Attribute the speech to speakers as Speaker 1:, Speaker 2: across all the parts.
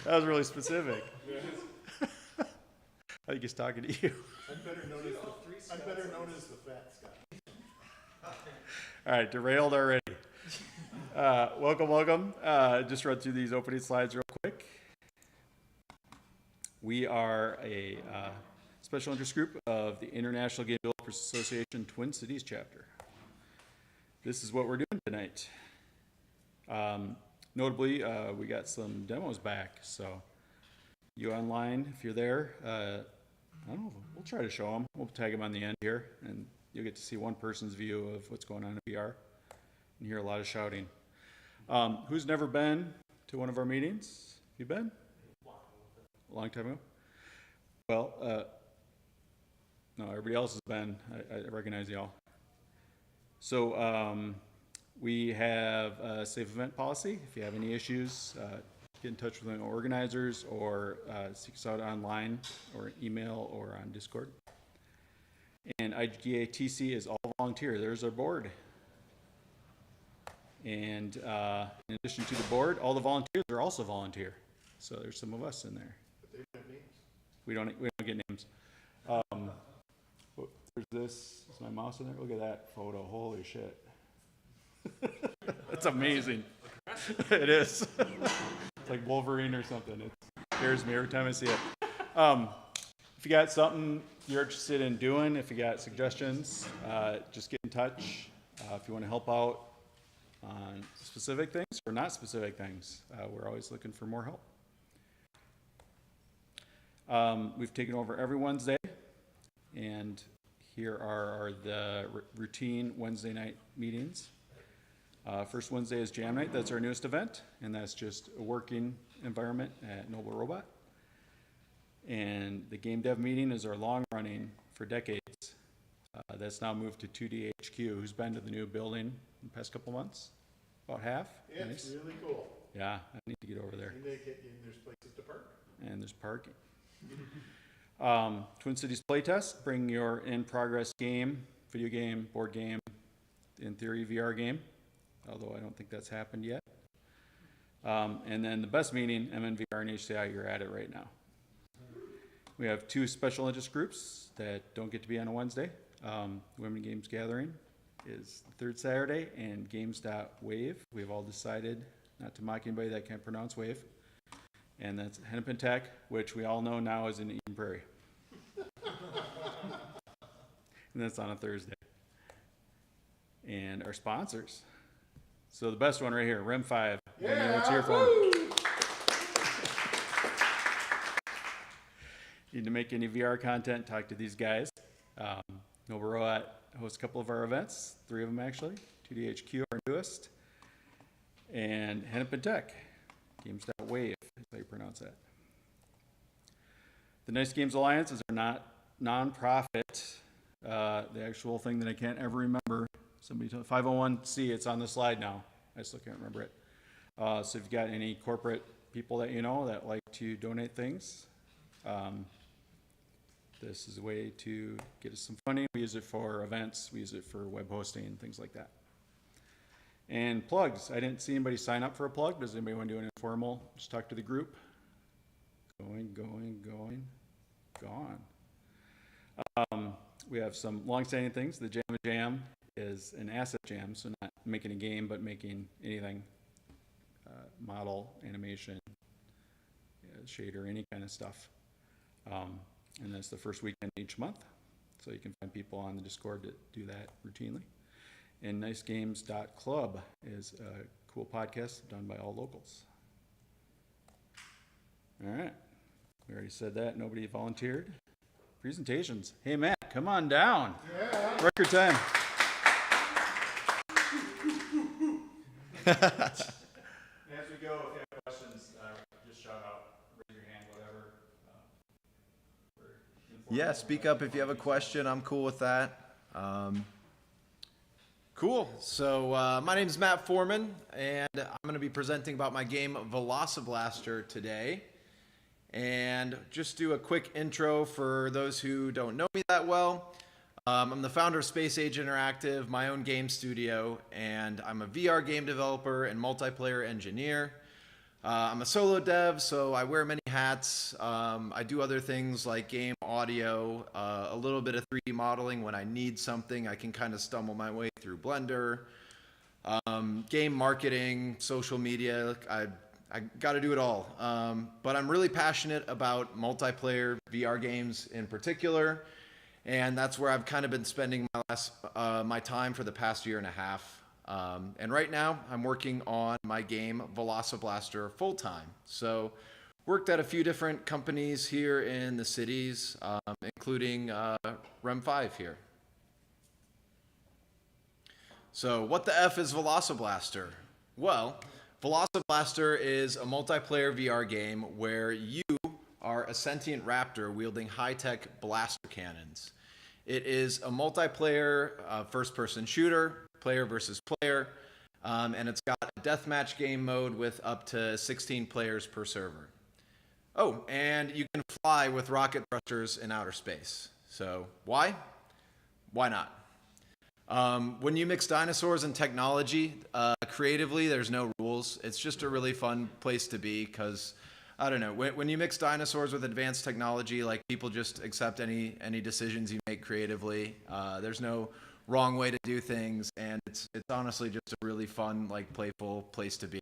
Speaker 1: That was really specific. I think he's talking to you.
Speaker 2: I'm better known as the fat Scott.
Speaker 1: All right, derailed already. Welcome. Just run through these opening slides real quick. We are a special interest group of the International Game Developers Association Twin Cities chapter. This is what we're doing tonight. Notably, we got some demos back, so you online, if you're there, I don't know, we'll try to show them. We'll tag them on the end here, and you'll get to see one person's view of what's going on in VR and hear a lot of shouting. Who's never been to one of our meetings? You been? A long time ago? Well, no, everybody else has been. I recognize y'all. So we have a safe event policy. If you have any issues, get in touch with the organizers or seek us out online or email or on Discord. And IGDA TC is all volunteer. There's our board. And in addition to the board, all the volunteers are also volunteer. So there's some of us in there.
Speaker 2: But they don't have names.
Speaker 1: We don't get names. There's this. Is my mouse in there? Look at that photo. Holy shit. That's amazing. It is. It's like Wolverine or something. It scares me every time I see it. If you got something you're interested in doing, if you got suggestions, just get in touch. If you want to help out on specific things or not specific things, we're always looking for more help. We've taken over every Wednesday, and here are the routine Wednesday night meetings. First Wednesday is Jam Night. That's our newest event, and that's just a working environment at Noble Robot. And the game dev meeting is our long running for decades. That's now moved to 2DHQ. Who's been to the new building in the past couple months? About half?
Speaker 2: Yeah,
Speaker 1: Nice.
Speaker 2: it's really cool.
Speaker 1: Yeah, I need to get over there.
Speaker 2: And there's places to park.
Speaker 1: And there's parking. Twin Cities Playtest, bring your in-progress game, video game, board game, in theory VR game, although I don't think that's happened yet. And then the best meeting, VR and HCI, you're at it right now. We have two special interest groups that don't get to be on a Wednesday. Women Games Gathering is the third Saturday, and Games.wave. We've all decided not to mock anybody that can't pronounce wave. And that's Hennepin Tech, which we all know now is in Eden Prairie. And that's on a Thursday. And our sponsors. So the best one right here, Rim 5.
Speaker 2: Yeah,
Speaker 1: let's hear from them. Need to make any VR content, talk to these guys. Noble Robot hosts a couple of our events, 3 of them actually. 2DHQ, our newest. And Hennepin Tech, Games.wave, that's how you pronounce that. The Nice Games Alliance is our not non-profit, the actual thing that I can't ever remember. Somebody told 501c, it's on the slide now. I still can't remember it. So if you've got any corporate people that you know that like to donate things, this is a way to get us some funding. We use it for events, we use it for web hosting, things like that. And plugs. I didn't see anybody sign up for a plug. Does anybody want to do an informal? Just talk to the group. Gone. We have some long-standing things. The Jam and Jam is an asset jam, so not making a game, but making anything, model, animation, shader, any kind of stuff. And that's the first weekend each month. So you can find people on the Discord that do that routinely. And nicegames.club is a cool podcast done by all locals. All right. We already said that. Nobody volunteered. Presentations. Hey, Matt, come on down.
Speaker 2: Yeah.
Speaker 1: Record time. As we go, if you have questions, just shout out, raise your hand, whatever.
Speaker 3: Yeah, speak up if you have a question. I'm cool with that. Cool. So my name is Matt Foreman, and I'm going to be presenting about my game VELOCIBLASTER today. And just do a quick intro for those who don't know me that well. I'm the founder of Space Age Interactive, my own game studio, and I'm a VR game developer and multiplayer engineer. I'm a solo dev, so I wear many hats. I do other things like game audio, a little bit of 3D modeling when I need something. I can kind of stumble my way through Blender. Game marketing, social media, I got to do it all. But I'm really passionate about multiplayer VR games in particular. And that's where I've kind of been spending my time for the past year and a half. And right now, I'm working on my game VELOCIBLASTER full-time. So, worked at a few different companies here in the cities, including REM 5 here. So, what the F is VELOCIBLASTER? Well, VELOCIBLASTER is a multiplayer VR game where you are a sentient raptor wielding high-tech blaster cannons. It is a multiplayer first-person shooter, player versus player, and it's got a deathmatch game mode with up to 16 players per server. Oh, and you can fly with rocket thrusters in outer space. So why? Why not? When you mix dinosaurs and technology, creatively, there's no rules. It's just a really fun place to be because, I don't know, when you mix dinosaurs with advanced technology, like people just accept any decisions you make creatively. There's no wrong way to do things, and it's honestly just a really fun, like playful place to be.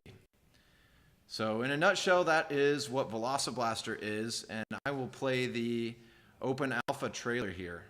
Speaker 3: So in a nutshell, that is what VELOCIBLASTER is, and I will play the open alpha trailer here.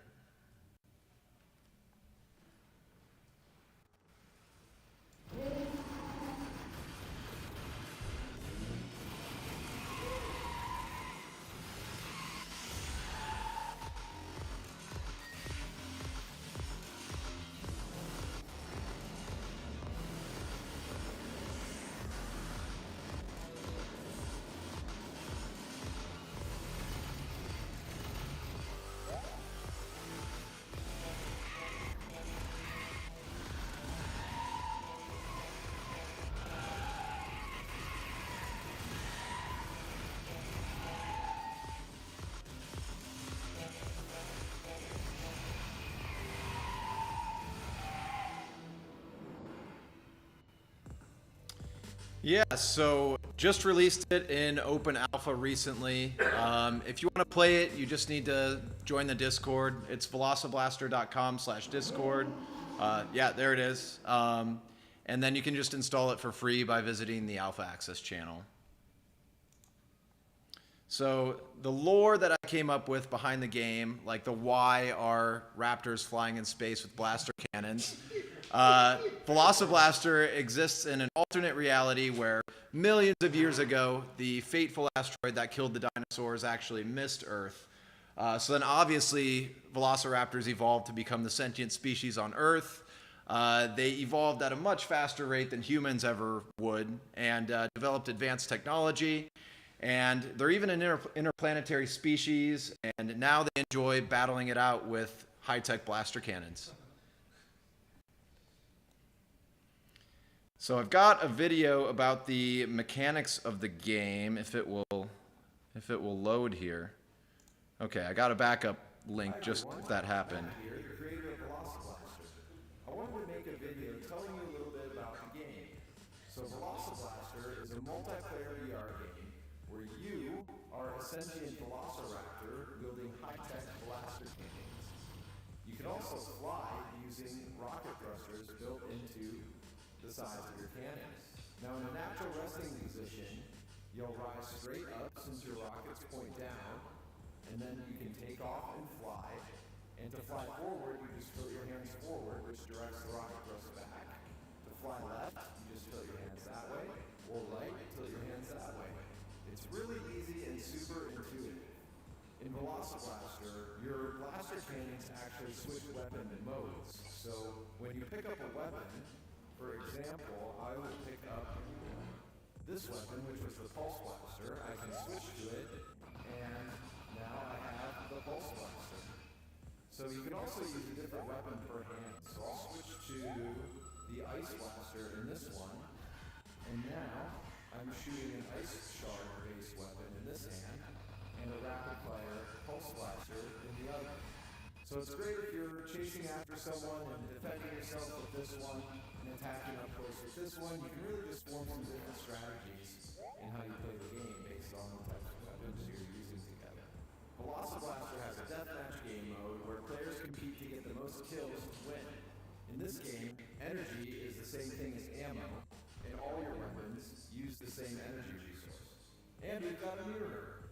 Speaker 3: Yeah, so just released it in open alpha recently. If you want to play it, you just need to join the Discord. It's velociblaster.com/discord. Yeah, there it is. And then you can just install it for free by visiting the Alpha Access channel. So the lore that I came up with behind the game, like the why are raptors flying in space with blaster cannons, VELOCIBLASTER exists in an alternate reality where millions of years ago, the fateful asteroid that killed the dinosaurs actually missed Earth. So then obviously, velociraptors evolved to become the sentient species on Earth. They evolved at a much faster rate than humans ever would and developed advanced technology. And they're even an interplanetary species, and now they enjoy battling it out with high-tech blaster cannons. So I've got a video about the mechanics of the game, if it will load here. Okay, I got a backup link just if that happened.
Speaker 4: Here, the creator of VELOCIBLASTER. I wanted to make a video telling you a little bit about the game. So VELOCIBLASTER is a multiplayer VR game where you are a sentient velociraptor wielding high-tech blaster cannons. You can also fly using rocket thrusters built into the sides of your cannons. Now in a natural resting position, you'll rise straight up since your rockets point down, and then you can take off and fly. And to fly forward, you just tilt your hands forward, which directs the rocket thrust back. To fly left, you just tilt your hands that way, or right, tilt your hands that way. It's really easy and super intuitive. In VELOCIBLASTER, your blaster cannons actually switch weapon modes. So when you pick up a weapon, for example, I would pick up this weapon, which was the pulse blaster. I can switch to it, and now I have the pulse blaster. So you can also use a different weapon per hand. So I'll switch to the ice blaster in this one, and now I'm shooting an ice shard-based weapon in this hand, and a rapid-fire pulse blaster in the other. So it's great if you're chasing after someone and defending yourself with this one and attacking up close with this one. You can really just form some different strategies in how you play the game based on the types of weapons you're using together. VELOCIBLASTER has a deathmatch game mode where players compete to get the most kills to win. In this game, energy is the same thing as ammo, and all your weapons use the same energy resource. And we've got a mirror.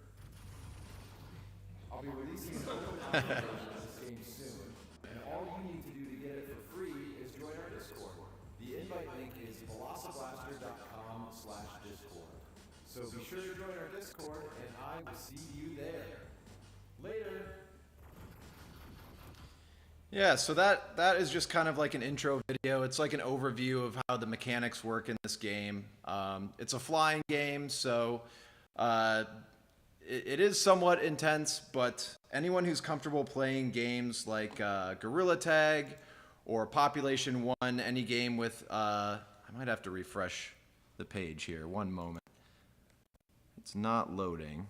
Speaker 4: I'll be releasing an open alpha version of this game soon, and all you need to do to get it for free is join our Discord. The invite link is velociblaster.com/discord. So be sure to join our Discord, and I will see you there. Later.
Speaker 3: Yeah, so that is just kind of like an intro video. It's like an overview of how the mechanics work in this game. It's a flying game, so it is somewhat intense, but anyone who's comfortable playing games like Gorilla Tag or Population 1, any game with, I might have to refresh the page here, one moment. It's not loading.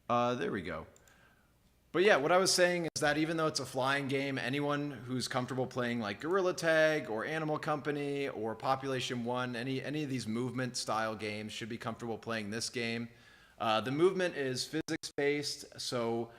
Speaker 3: There we go. But yeah, what I was saying is that even though it's a flying game, anyone who's comfortable playing like Gorilla Tag or Animal Company or Population 1, any of these movement style games should be comfortable playing this game. The movement is physics-based, so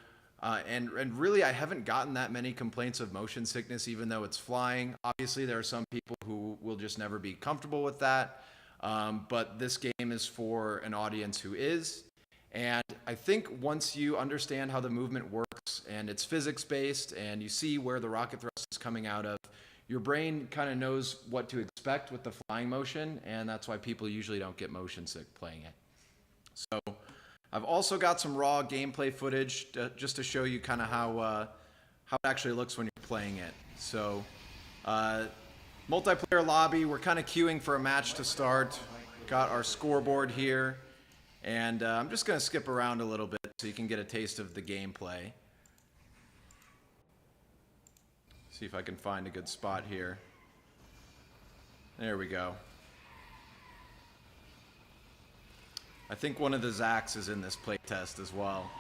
Speaker 3: and really I haven't gotten that many complaints of motion sickness even though it's flying. Obviously there are some people who will just never be comfortable with that, but this game is for an audience who is. And I think once you understand how the movement works and it's physics-based and you see where the rocket thrust is coming out of, your brain kind of knows what to expect with the flying motion, and that's why people usually don't get motion sick playing it. So I've also got some raw gameplay footage just to show you kind of how it actually looks when you're playing it. So multiplayer lobby, we're kind of queuing for a match to start. Got our scoreboard here. And I'm just going to skip around a little bit so you can get a taste of the gameplay. See if I can find a good spot here. There we go. I think one of the Zacks is in this playtest as well.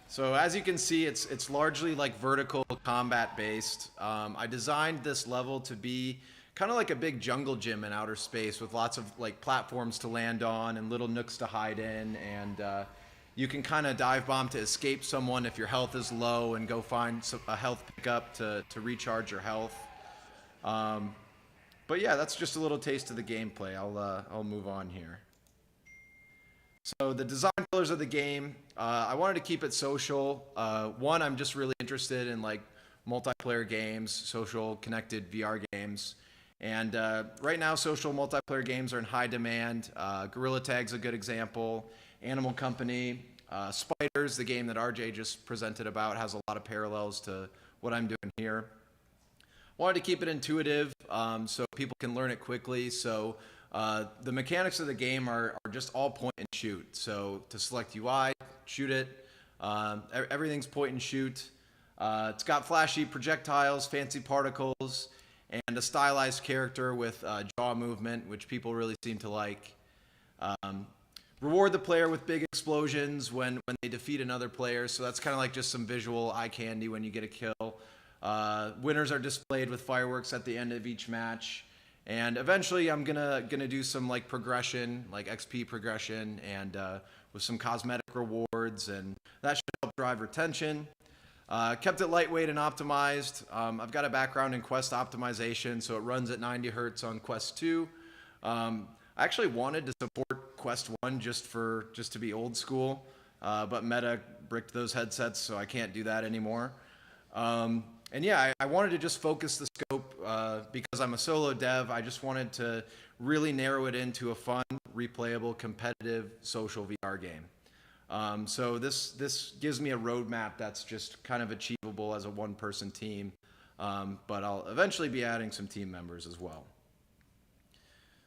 Speaker 3: So as you can see, it's largely like vertical combat based. I designed this level to be kind of like a big jungle gym in outer space with lots of like platforms to land on and little nooks to hide in, and you can kind of dive bomb to escape someone if your health is low and go find a health pickup to recharge your health. But yeah, that's just a little taste of the gameplay. I'll move on here. So the design pillars of the game, I wanted to keep it social. One, I'm just really interested in like multiplayer games, social connected VR games. And right now, social multiplayer games are in high demand. Gorilla Tag's a good example. Animal Company, Spiders, the game that RJ just presented about, has a lot of parallels to what I'm doing here. Wanted to keep it intuitive so people can learn it quickly. So the mechanics of the game are just all point and shoot. So to select UI, shoot it. Everything's point and shoot. It's got flashy projectiles, fancy particles, and a stylized character with jaw movement, which people really seem to like. Reward the player with big explosions when they defeat another player. So that's kind of like just some visual eye candy when you get a kill. Winners are displayed with fireworks at the end of each match. And eventually I'm gonna do some like progression, like XP progression, and with some cosmetic rewards, and that should help drive retention. Kept it lightweight and optimized. I've got a background in Quest optimization, so it runs at 90 Hertz on Quest 2. I actually wanted to support Quest 1 just to be old school, but Meta bricked those headsets, so I can't do that anymore. And yeah, I wanted to just focus the scope because I'm a solo dev. I just wanted to really narrow it into a fun, replayable, competitive, social VR game. So this gives me a roadmap that's just kind of achievable as a one-person team, but I'll eventually be adding some team members as well.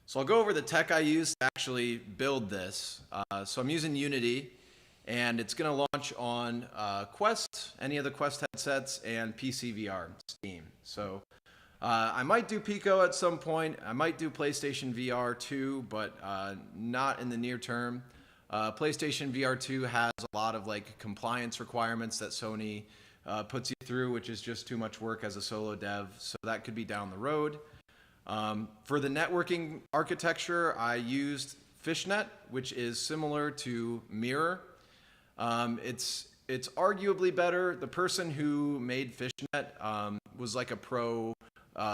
Speaker 3: So I'll go over the tech I used to actually build this. So I'm using Unity, and it's going to launch on Quest, any of the Quest headsets, and PC VR, Steam. So I might do Pico at some point. I might do PlayStation VR 2, but not in the near term. PlayStation VR 2 has a lot of like compliance requirements that Sony puts you through, which is just too much work as a solo dev. So that could be down the road. For the networking architecture, I used Fishnet, which is similar to Mirror. It's arguably better. The person who made Fishnet was like a pro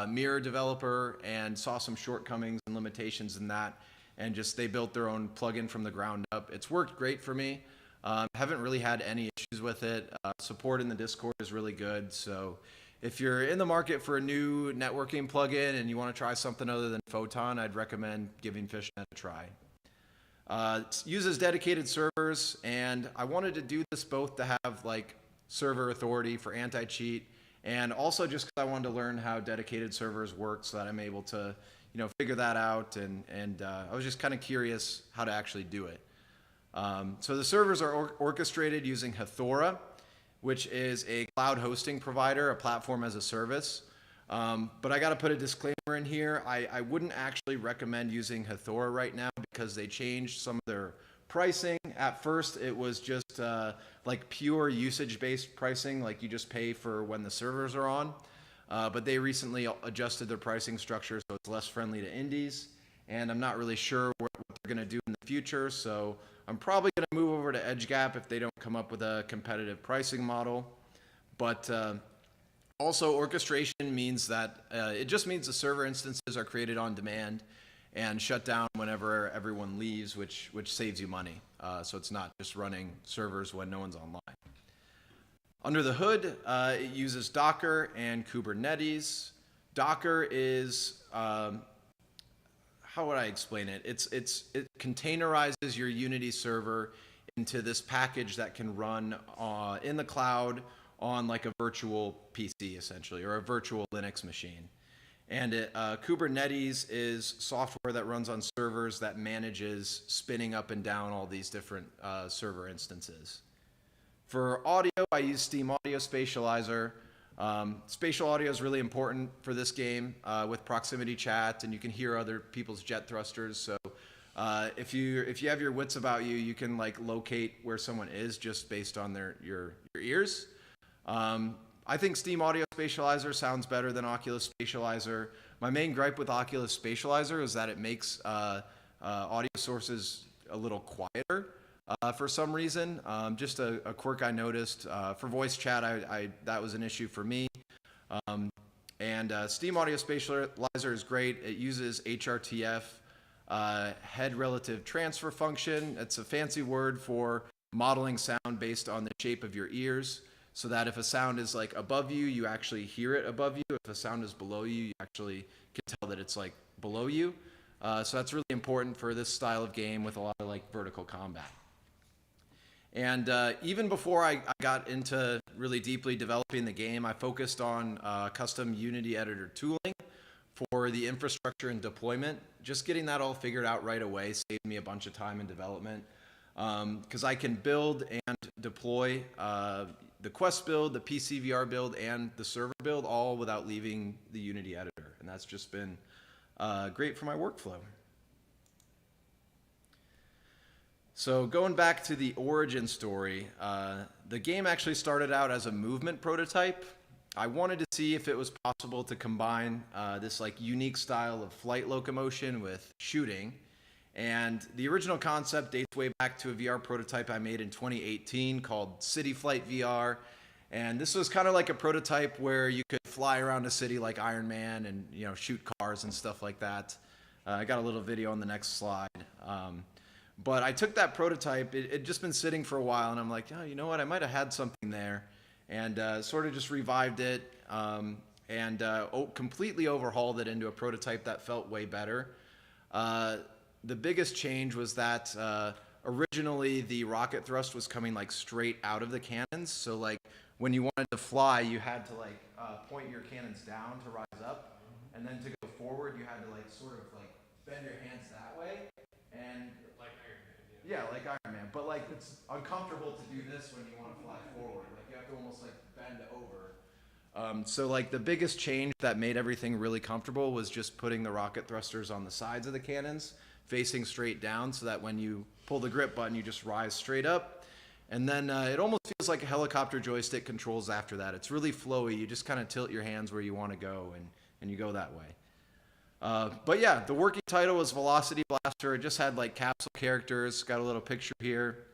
Speaker 3: Mirror developer and saw some shortcomings and limitations in that, and just they built their own plugin from the ground up. It's worked great for me. Haven't really had any issues with it. Support in the Discord is really good. So if you're in the market for a new networking plugin and you want to try something other than Photon, I'd recommend giving Fishnet a try. It uses dedicated servers, and I wanted to do this both to have like server authority for anti-cheat, and also just because I wanted to learn how dedicated servers work so that I'm able to, figure that out, and I was just kind of curious how to actually do it. So the servers are orchestrated using Hathora, which is a cloud hosting provider, a platform as a service. But I got to put a disclaimer in here. I wouldn't actually recommend using Hathora right now because they changed some of their pricing. At first, it was just like pure usage-based pricing, like you just pay for when the servers are on. But they recently adjusted their pricing structure so it's less friendly to indies. And I'm not really sure what they're going to do in the future. So I'm probably going to move over to EdgeGap if they don't come up with a competitive pricing model. But also, orchestration means that it just means the server instances are created on demand and shut down whenever everyone leaves, which saves you money. So it's not just running servers when no one's online. Under the hood, it uses Docker and Kubernetes. Docker is, how would I explain it? It containerizes your Unity server into this package that can run in the cloud on like a virtual PC essentially, or a virtual Linux machine. And Kubernetes is software that runs on servers that manages spinning up and down all these different server instances. For audio, I use Steam Audio Spatializer. Spatial audio is really important for this game with proximity chat, and you can hear other people's jet thrusters. So if you have your wits about you, you can like locate where someone is just based on your ears. I think Steam Audio Spatializer sounds better than Oculus Spatializer. My main gripe with Oculus Spatializer is that it makes audio sources a little quieter for some reason. Just a quirk I noticed. For voice chat, that was an issue for me. And Steam Audio Spatializer is great. It uses HRTF, head relative transfer function. It's a fancy word for modeling sound based on the shape of your ears, so that if a sound is like above you, you actually hear it above you. If a sound is below you, you actually can tell that it's like below you. So that's really important for this style of game with a lot of like vertical combat. And even before I got into really deeply developing the game, I focused on custom Unity editor tooling for the infrastructure and deployment. Just getting that all figured out right away saved me a bunch of time in development, because I can build and deploy the Quest build, the PC VR build, and the server build all without leaving the Unity editor. And that's just been great for my workflow. So going back to the origin story, the game actually started out as a movement prototype. I wanted to see if it was possible to combine this like unique style of flight locomotion with shooting. And the original concept dates way back to a VR prototype I made in 2018 called City Flight VR. And this was kind of like a prototype where you could fly around a city like Iron Man and shoot cars and stuff like that. I got a little video on the next slide. But I took that prototype, it had just been sitting for a while, and I'm like, oh, you know what, I might have had something there. And sort of just revived it and completely overhauled it into a prototype that felt way better. The biggest change was that originally the rocket thrust was coming like straight out of the cannons. So like when you wanted to fly, you had to like point your cannons down to rise up, and then to go forward, you had to like sort of like bend your hands that way, and like Iron Man. Yeah, like Iron Man. But like it's uncomfortable to do this when you want to fly forward. Like you have to almost like bend over. So like the biggest change that made everything really comfortable was just putting the rocket thrusters on the sides of the cannons, facing straight down, so that when you pull the grip button, you just rise straight up. And then it almost feels like a helicopter joystick controls after that. It's really flowy. You just kind of tilt your hands where you want to go, and you go that way. But yeah, the working title was Velocity Blaster. It just had like capsule characters, got a little picture here.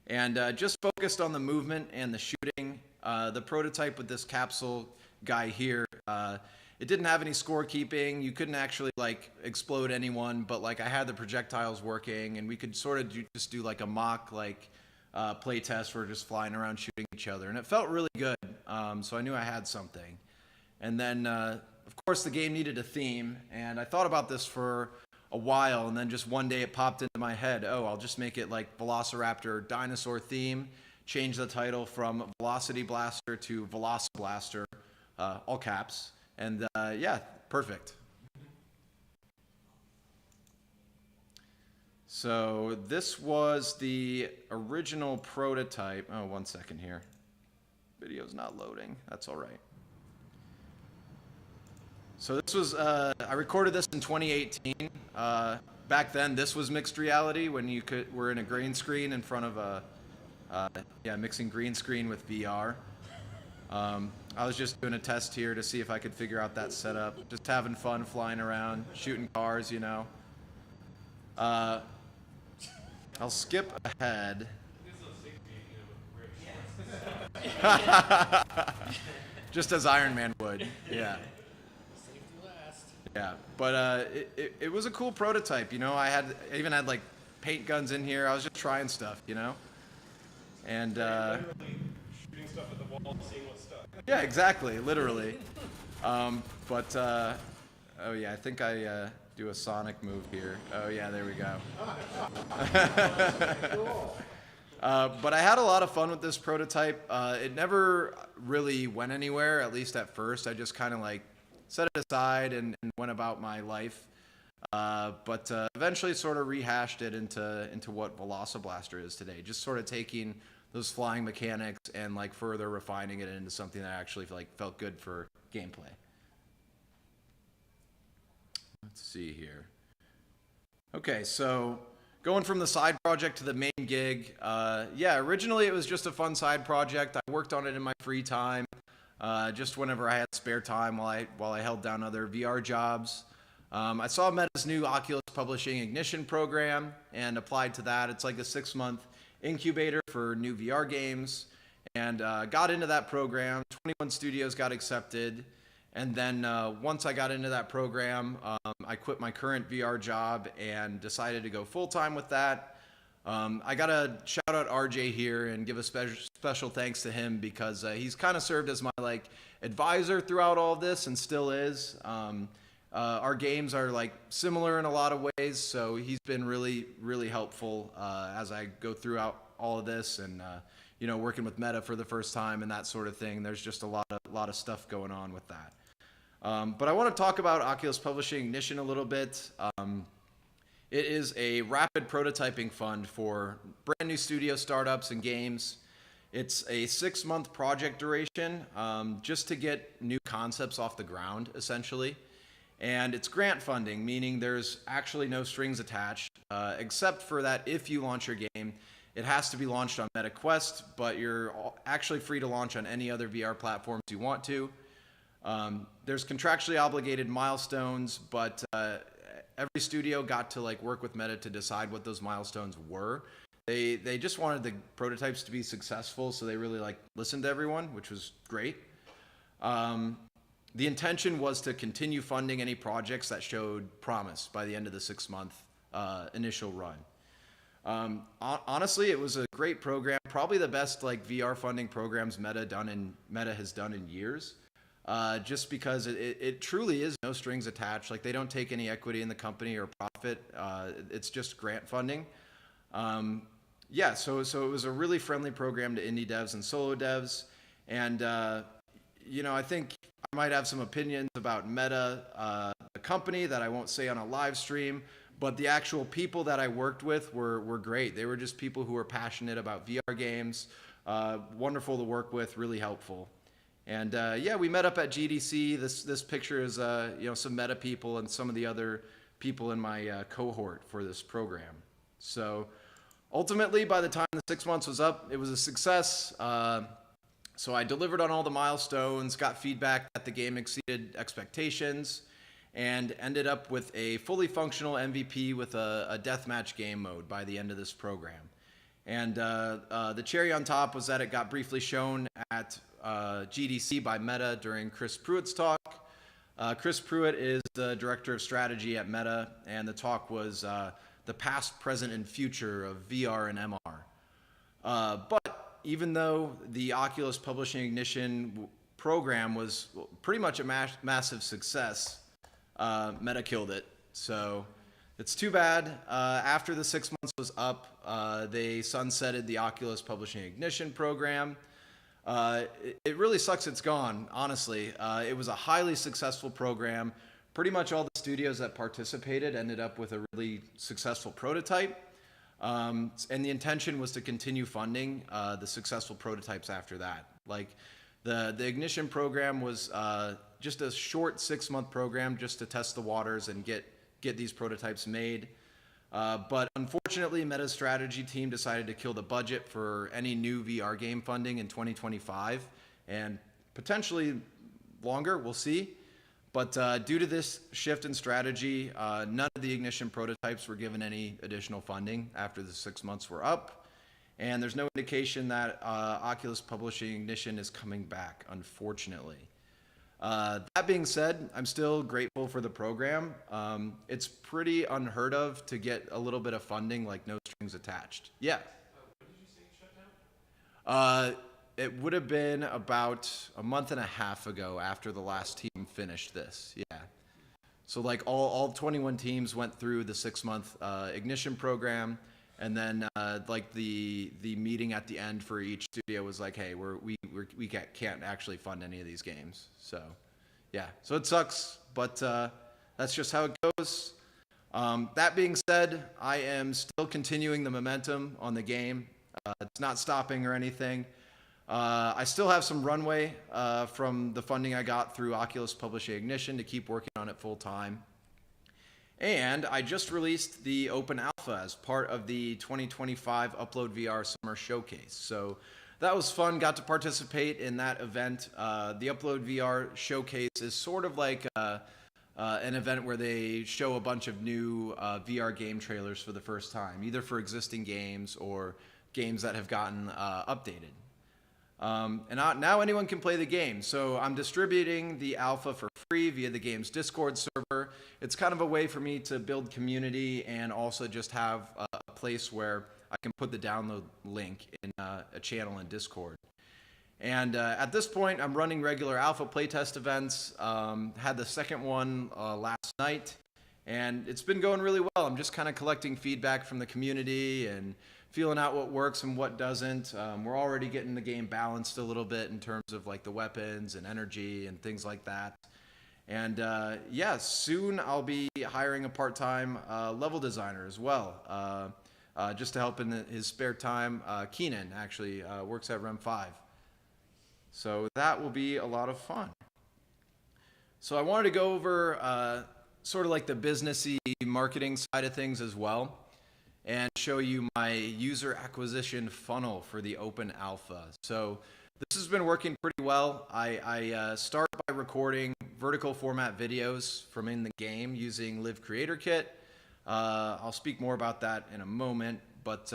Speaker 3: And just focused on the movement and the shooting. The prototype with this capsule guy here, it didn't have any scorekeeping. You couldn't actually like explode anyone, but like I had the projectiles working, and we could sort of just do like a mock like play test where we're just flying around shooting each other, and it felt really good. So I knew I had something. And then of course the game needed a theme, and I thought about this for a while, and then just one day it popped into my head, oh, I'll just make it like Velociraptor dinosaur theme, change the title from Velocity Blaster to VELOCIBLASTER, all caps, and yeah, perfect. So this was the original prototype. Oh, 1 second here. Video's not loading. That's all right. So this was, I recorded this in 2018. Back then, this was mixed reality when you were in a green screen in front of a, yeah, mixing green screen with VR. I was just doing a test here to see if I could figure out that setup. Just having fun flying around, shooting cars, you know. I'll skip ahead. Just as Iron Man would, yeah. Yeah, but it was a cool prototype, you know. I even had like paint guns in here. I was just trying stuff, you know. And
Speaker 2: Literally shooting stuff at the wall and seeing what stuck.
Speaker 3: yeah, exactly, literally. But oh yeah, I think I do a Sonic move here. Oh yeah, there we go. But I had a lot of fun with this prototype. It never really went anywhere, at least at first. I just kind of like set it aside and went about my life. But eventually sort of rehashed it into what VELOCIBLASTER is today. Just sort of taking those flying mechanics and like further refining it into something that actually like felt good for gameplay. Let's see here. Okay, so going from the side project to the main gig. Yeah, originally it was just a fun side project. I worked on it in my free time, just whenever I had spare time while I held down other VR jobs. I saw Meta's new Oculus Publishing Ignition program and applied to that. It's like a 6-month incubator for new VR games, and got into that program. 21 studios got accepted. And then once I got into that program, I quit my current VR job and decided to go full-time with that. I got to shout out RJ here and give a special thanks to him because he's kind of served as my like advisor throughout all of this and still is. Our games are like similar in a lot of ways, so he's been really, really helpful as I go throughout all of this and you know, working with Meta for the first time and that sort of thing. There's just a lot of stuff going on with that. But I want to talk about Oculus Publishing Ignition a little bit. It is a rapid prototyping fund for brand new studio startups and games. It's a 6-month project duration just to get new concepts off the ground, essentially. And it's grant funding, meaning there's actually no strings attached, except for that if you launch your game, it has to be launched on Meta Quest, but you're actually free to launch on any other VR platforms you want to. There's contractually obligated milestones, but every studio got to like work with Meta to decide what those milestones were. They just wanted the prototypes to be successful, so they really like listened to everyone, which was great. The intention was to continue funding any projects that showed promise by the end of the 6-month initial run. Honestly, it was a great program, probably the best like VR funding programs Meta has done in years. Just because it truly is no strings attached. Like they don't take any equity in the company or profit. It's just grant funding. Yeah, so it was a really friendly program to indie devs and solo devs. And you know, I think I might have some opinions about Meta, the company that I won't say on a live stream, but the actual people that I worked with were great. They were just people who were passionate about VR games, wonderful to work with, really helpful. And yeah, we met up at GDC. This picture is some Meta people and some of the other people in my cohort for this program. So ultimately, by the time the 6 months was up, it was a success. So I delivered on all the milestones, got feedback that the game exceeded expectations, and ended up with a fully functional MVP with a deathmatch game mode by the end of this program. And the cherry on top was that it got briefly shown at GDC by Meta during Chris Pruitt's talk. Chris Pruitt is the director of strategy at Meta, and the talk was the past, present, and future of VR and MR. But even though the Oculus Publishing Ignition program was pretty much a massive success, Meta killed it. So it's too bad. After the 6 months was up, they sunsetted the Oculus Publishing Ignition program. It really sucks it's gone, honestly. It was a highly successful program. Pretty much all the studios that participated ended up with a really successful prototype. And the intention was to continue funding the successful prototypes after that. Like the Ignition program was just a short 6-month program just to test the waters and get these prototypes made. But unfortunately, Meta's strategy team decided to kill the budget for any new VR game funding in 2025 and potentially longer, we'll see. But due to this shift in strategy, none of the Ignition prototypes were given any additional funding after the 6 months were up. And there's no indication that Oculus Publishing Ignition is coming back, unfortunately. That being said, I'm still grateful for the program. It's pretty unheard of to get a little bit of funding, like no strings attached. Yeah.
Speaker 2: When did you say it shut down?
Speaker 3: It would have been about a month and a half ago after the last team finished this. Yeah. So like all 21 teams went through the 6-month Ignition program, and then like the meeting at the end for each studio was like, hey, we can't actually fund any of these games. So yeah, so it sucks, but that's just how it goes. That being said, I am still continuing the momentum on the game. It's not stopping or anything. I still have some runway from the funding I got through Oculus Publishing Ignition to keep working on it full time. And I just released the Open Alpha as part of the 2025 Upload VR Summer Showcase. So that was fun, got to participate in that event. The Upload VR Showcase is sort of like an event where they show a bunch of new VR game trailers for the first time, either for existing games or games that have gotten updated. And now anyone can play the game. So I'm distributing the alpha for free via the game's Discord server. It's kind of a way for me to build community and also just have a place where I can put the download link in a channel in Discord. And at this point, I'm running regular alpha playtest events. Had the second one last night, and it's been going really well. I'm just kind of collecting feedback from the community and feeling out what works and what doesn't. We're already getting the game balanced a little bit in terms of like the weapons and energy and things like that. And yeah, soon I'll be hiring a part-time level designer as well, just to help in his spare time. Keenan actually works at Rem 5. So that will be a lot of fun. So I wanted to go over sort of like the businessy marketing side of things as well, and show you my user acquisition funnel for the Open Alpha. So this has been working pretty well. I start by recording vertical format videos from in the game using Live Creator Kit. I'll speak more about that in a moment, but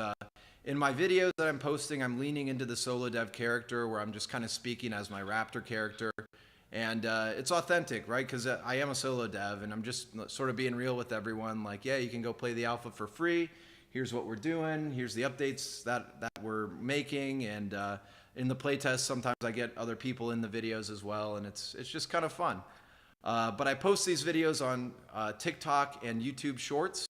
Speaker 3: in my videos that I'm posting, I'm leaning into the solo dev character where I'm just kind of speaking as my Raptor character. And it's authentic, right? Because I am a solo dev, and I'm just sort of being real with everyone. Like, yeah, you can go play the alpha for free. Here's what we're doing. Here's the updates that we're making. And in the playtest, sometimes I get other people in the videos as well, and it's just kind of fun. But I post these videos on TikTok and YouTube Shorts,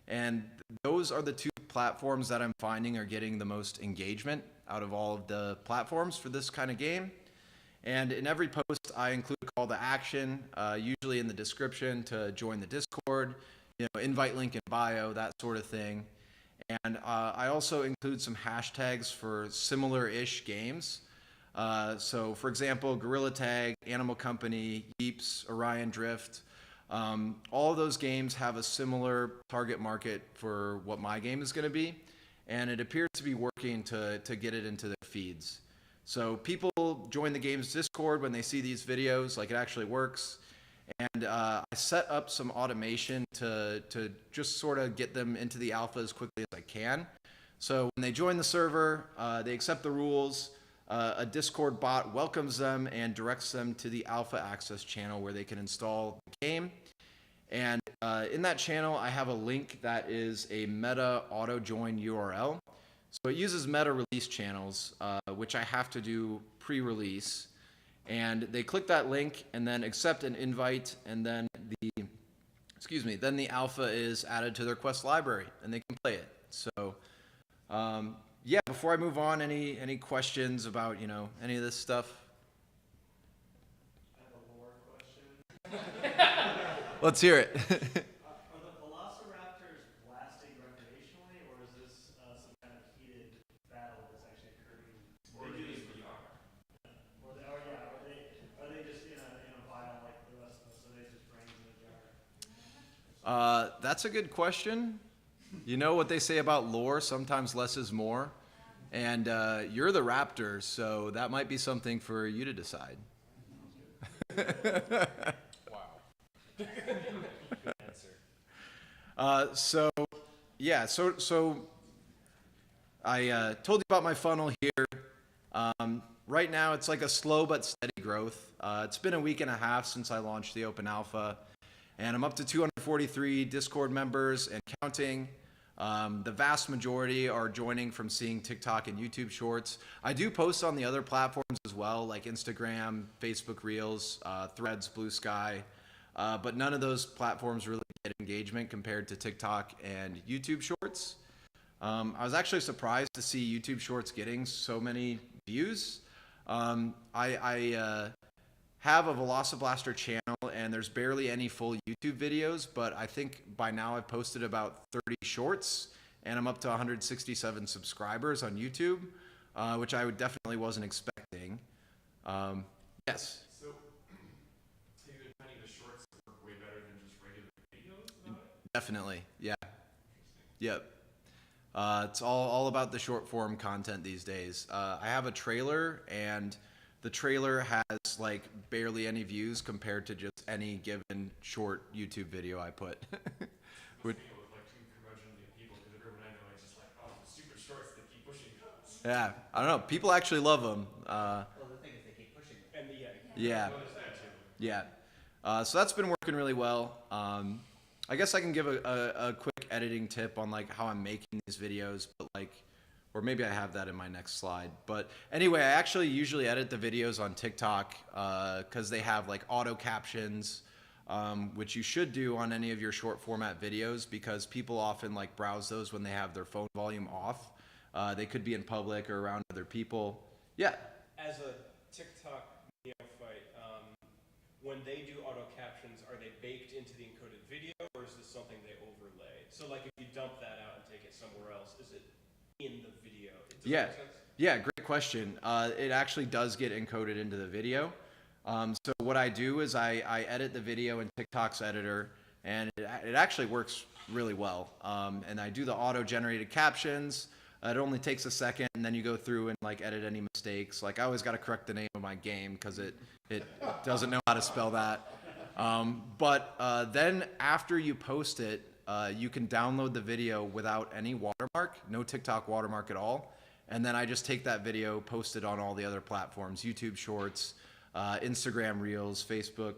Speaker 3: and those are the two platforms that I'm finding are getting the most engagement out of all of the platforms for this kind of game. And in every post, I include a call to action, usually in the description to join the Discord, invite link in bio, that sort of thing. And I also include some hashtags for similar-ish games. So, for example, Gorilla Tag, Animal Company, Yeeps, Orion Drift. All of those games have a similar target market for what my game is going to be. And it appears to be working to get it into their feeds. So people join the game's Discord when they see these videos, like it actually works. And I set up some automation to just sort of get them into the alpha as quickly as I can. So when they join the server, they accept the rules, a Discord bot welcomes them and directs them to the alpha access channel where they can install the game. And in that channel, I have a link that is a meta auto join URL. So it uses meta release channels, which I have to do pre-release. And they click that link and then accept an invite, and then the alpha is added to their quest library and they can play it. So yeah, before I move on, any questions about, any of this stuff?
Speaker 2: I have a lore question.
Speaker 3: Let's hear it.
Speaker 2: Are the Velociraptors blasting recreationally, or is this some kind of heated battle that's actually occurring? Or they do this VR. Are they just in a vial like the rest of us? So they just brains in a jar?
Speaker 3: That's a good question. You know what they say about lore? Sometimes less is more. And you're the raptor, so that might be something for you to decide.
Speaker 5: Good answer.
Speaker 3: So I told you about my funnel here. Right now, it's like a slow but steady growth. It's been a week and a half since I launched the open alpha, and I'm up to 243 Discord members and counting. The vast majority are joining from seeing TikTok and YouTube Shorts. I do post on the other platforms as well, like Instagram, Facebook Reels, Threads, Blue Sky. But none of those platforms really get engagement compared to TikTok and YouTube Shorts. I was actually surprised to see YouTube Shorts getting so many views. I have a VELOCIBLASTER channel, and there's barely any full YouTube videos, but I think by now I've posted about 30 shorts, and I'm up to 167 subscribers on YouTube, which I definitely wasn't expecting. Yes?
Speaker 5: So, have you been finding the shorts work way better than just regular videos about it?
Speaker 3: Definitely, yeah. Yep. It's all about the short form content these days. I have a trailer, and the trailer has like barely any views compared to just any given short YouTube video I put.
Speaker 5: With like too curmudgeonly people, because everyone I know is just like, oh, the stupid shorts that keep pushing us.
Speaker 3: Yeah, I don't know. People actually love them.
Speaker 6: Well, the thing is they keep pushing it.
Speaker 2: And the
Speaker 3: Yeah,
Speaker 5: What is that too?
Speaker 3: yeah. So that's been working really well. I guess I can give a quick editing tip on like how I'm making these videos, but like, or maybe I have that in my next slide. But anyway, I actually usually edit the videos on TikTok because they have like auto captions, which you should do on any of your short format videos because people often like browse those when they have their phone volume off. They could be in public or around other people. Yeah.
Speaker 7: As a TikTok neophyte, when they do auto captions, are they baked into the encoded video, or is this something they overlay? So like if you dump that out and take it somewhere else, is it in the video? Does that
Speaker 3: Yeah.
Speaker 7: make sense?
Speaker 3: Yeah, great question. It actually does get encoded into the video. So what I do is I edit the video in TikTok's editor, and it actually works really well. And I do the auto-generated captions. It only takes a second, and then you go through and like edit any mistakes. Like I always got to correct the name of my game because it doesn't know how to spell that. But then after you post it, you can download the video without any watermark, no TikTok watermark at all. And then I just take that video, post it on all the other platforms, YouTube Shorts, Instagram Reels, Facebook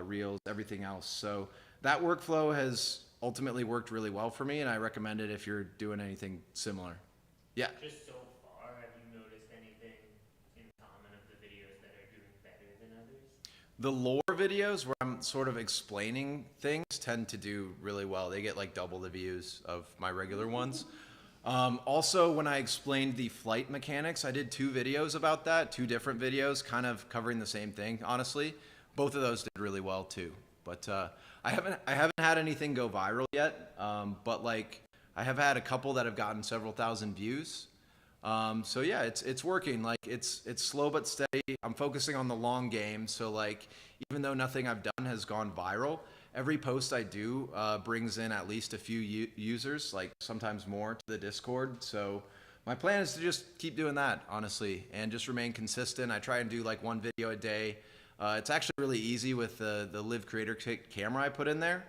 Speaker 3: Reels, everything else. So that workflow has ultimately worked really well for me, and I recommend it if you're doing anything similar. Yeah.
Speaker 6: Just so far, have you noticed anything in common of the videos that are doing better than others?
Speaker 3: The lore videos where I'm sort of explaining things tend to do really well. They get like double the views of my regular ones. Also, when I explained the flight mechanics, I did 2 videos about that, 2 different videos, kind of covering the same thing, honestly. Both of those did really well too. But I haven't had anything go viral yet, but like I have had a couple that have gotten several thousand views. So yeah, it's working. Like it's slow but steady. I'm focusing on the long game. So like even though nothing I've done has gone viral, every post I do brings in at least a few users, like sometimes more, to the Discord. So my plan is to just keep doing that, honestly, and just remain consistent. I try and do like 1 video a day. It's actually really easy with the Live Creator Kit camera I put in there.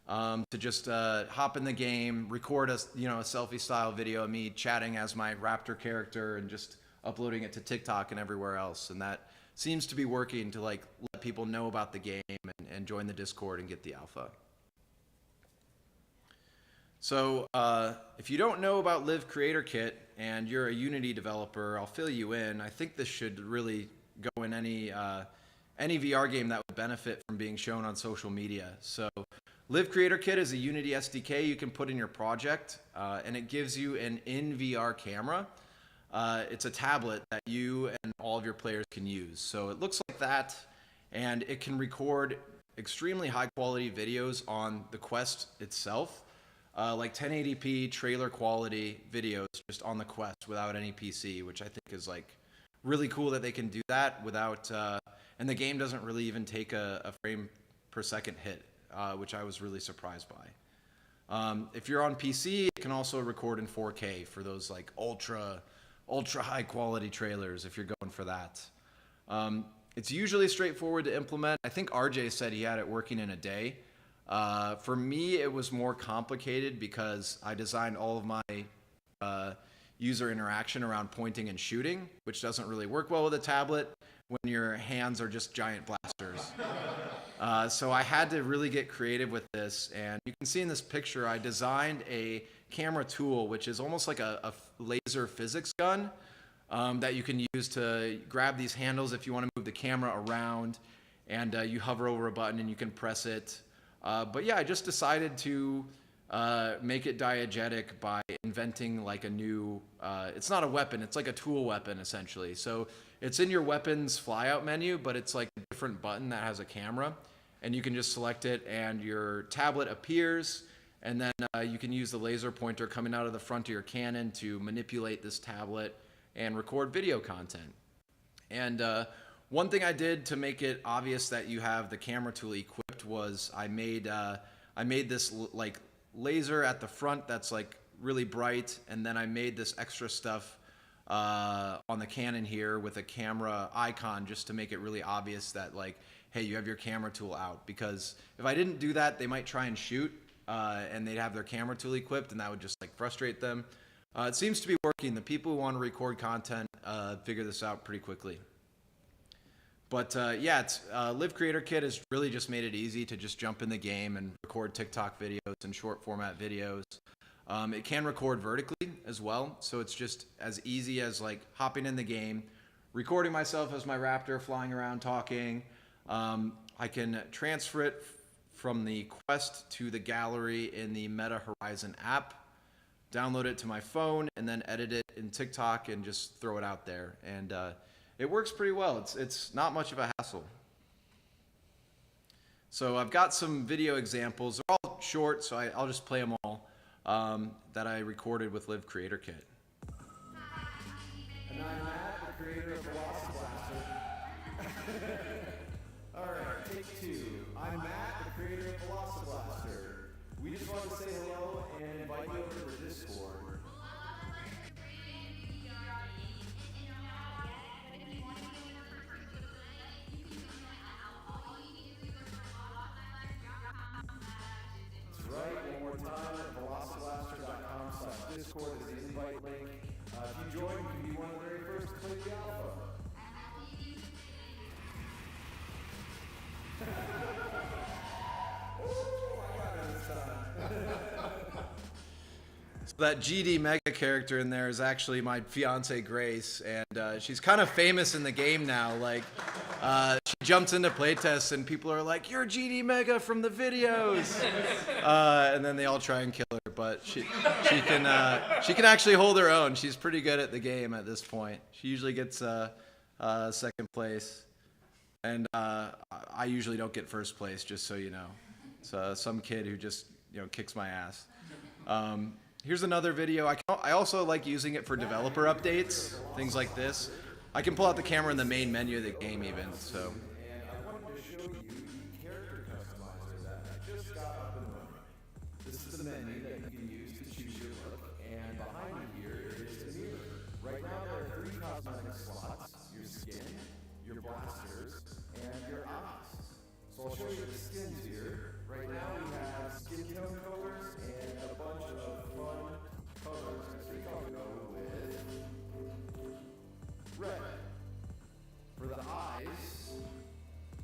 Speaker 3: To just hop in the game, record a selfie style video of me chatting as my Raptor character and just uploading it to TikTok and everywhere else. And that seems to be working to like let people know about the game and join the Discord and get the alpha. So if you don't know about Live Creator Kit and you're a Unity developer, I'll fill you in. I think this should really go in any VR game that would benefit from being shown on social media. So Live Creator Kit is a Unity SDK you can put in your project, and it gives you an in-VR camera. It's a tablet that you and all of your players can use. So it looks like that, and it can record extremely high-quality videos on the Quest itself, like 1080p trailer quality videos just on the Quest without any PC, which I think is like really cool that they can do that without, and the game doesn't really even take a frame per second hit. Which I was really surprised by. If you're on PC, it can also record in 4K for those like ultra high quality trailers if you're going for that. It's usually straightforward to implement. I think RJ said he had it working in a day. For me, it was more complicated because I designed all of my user interaction around pointing and shooting, which doesn't really work well with a tablet when your hands are just giant blasters. So I had to really get creative with this, and you can see in this picture I designed a camera tool which is almost like a laser physics gun that you can use to grab these handles if you want to move the camera around, and you hover over a button and you can press it. But yeah, I just decided to make it diegetic by inventing like a new, it's not a weapon, it's like a tool weapon essentially. So it's in your weapons flyout menu, but it's like a different button that has a camera, and you can just select it and your tablet appears, and then you can use the laser pointer coming out of the front of your cannon to manipulate this tablet and record video content. And one thing I did to make it obvious that you have the camera tool equipped was I made this like laser at the front that's like really bright, and then I made this extra stuff on the cannon here with a camera icon just to make it really obvious that like, hey, you have your camera tool out. Because if I didn't do that, they might try and shoot and they'd have their camera tool equipped, and that would just like frustrate them. It seems to be working. The people who want to record content figure this out pretty quickly. But yeah, Live Creator Kit has really just made it easy to just jump in the game and record TikTok videos and short format videos. It can record vertically as well, so it's just as easy as like hopping in the game, recording myself as my Raptor flying around talking. I can transfer it from the Quest to the gallery in the Meta Horizon app, download it to my phone, and then edit it in TikTok and just throw it out there. And it works pretty well. It's not much of a hassle. So I've got some video examples. They're all short, so I'll just play them all that I recorded with Live Creator Kit.
Speaker 4: And I'm Matt, the creator of VELOCIBLASTER. Alright, take 2. I'm Matt, the creator of VELOCIBLASTER. We just want to say hello and invite you over to the Discord. That's right, one more time at velociblaster.com/Discord is the invite link. If you join, you can be one of the very first to play the alpha.
Speaker 3: So that GD Mega character in there is actually my fiance Grace, and she's kind of famous in the game now. Like, she jumps into playtests and people are like, "You're GD Mega from the videos," and then they all try and kill her. but she can actually hold her own. She's pretty good at the game at this point. She usually gets second place, and I usually don't get first place, just so you know. It's some kid who just kicks my ass. Here's another video. I also like using it for developer updates, things like this. I can pull out the camera in the main menu of the game even. So.
Speaker 4: And I wanted to show you the character customizer that I just got up and running. This is the menu that you can use to choose your look, and behind me here is a mirror. Right now there are 3 cosmetic slots: your skin, your blasters, and your eyes. So I'll show you the skins here. Right now we have skin tone colors and a bunch of fun colors. I think I'll go with red. For the eyes,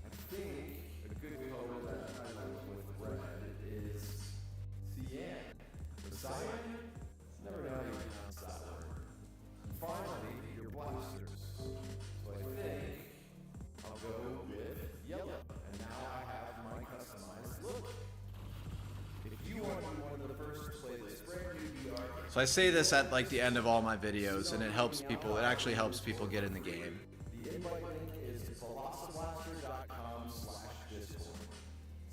Speaker 4: I think a good color that I like with red is cyan. The cyan? Never know how you pronounce that word. And finally, your blasters. So I think I'll go with yellow. And now I have my customized look. If you want to be one of the first to play this brand new VR,
Speaker 3: So I say this at like the end of all my videos, and it helps people. It actually helps people get in the game.
Speaker 4: the invite link is velociblaster.com/discord.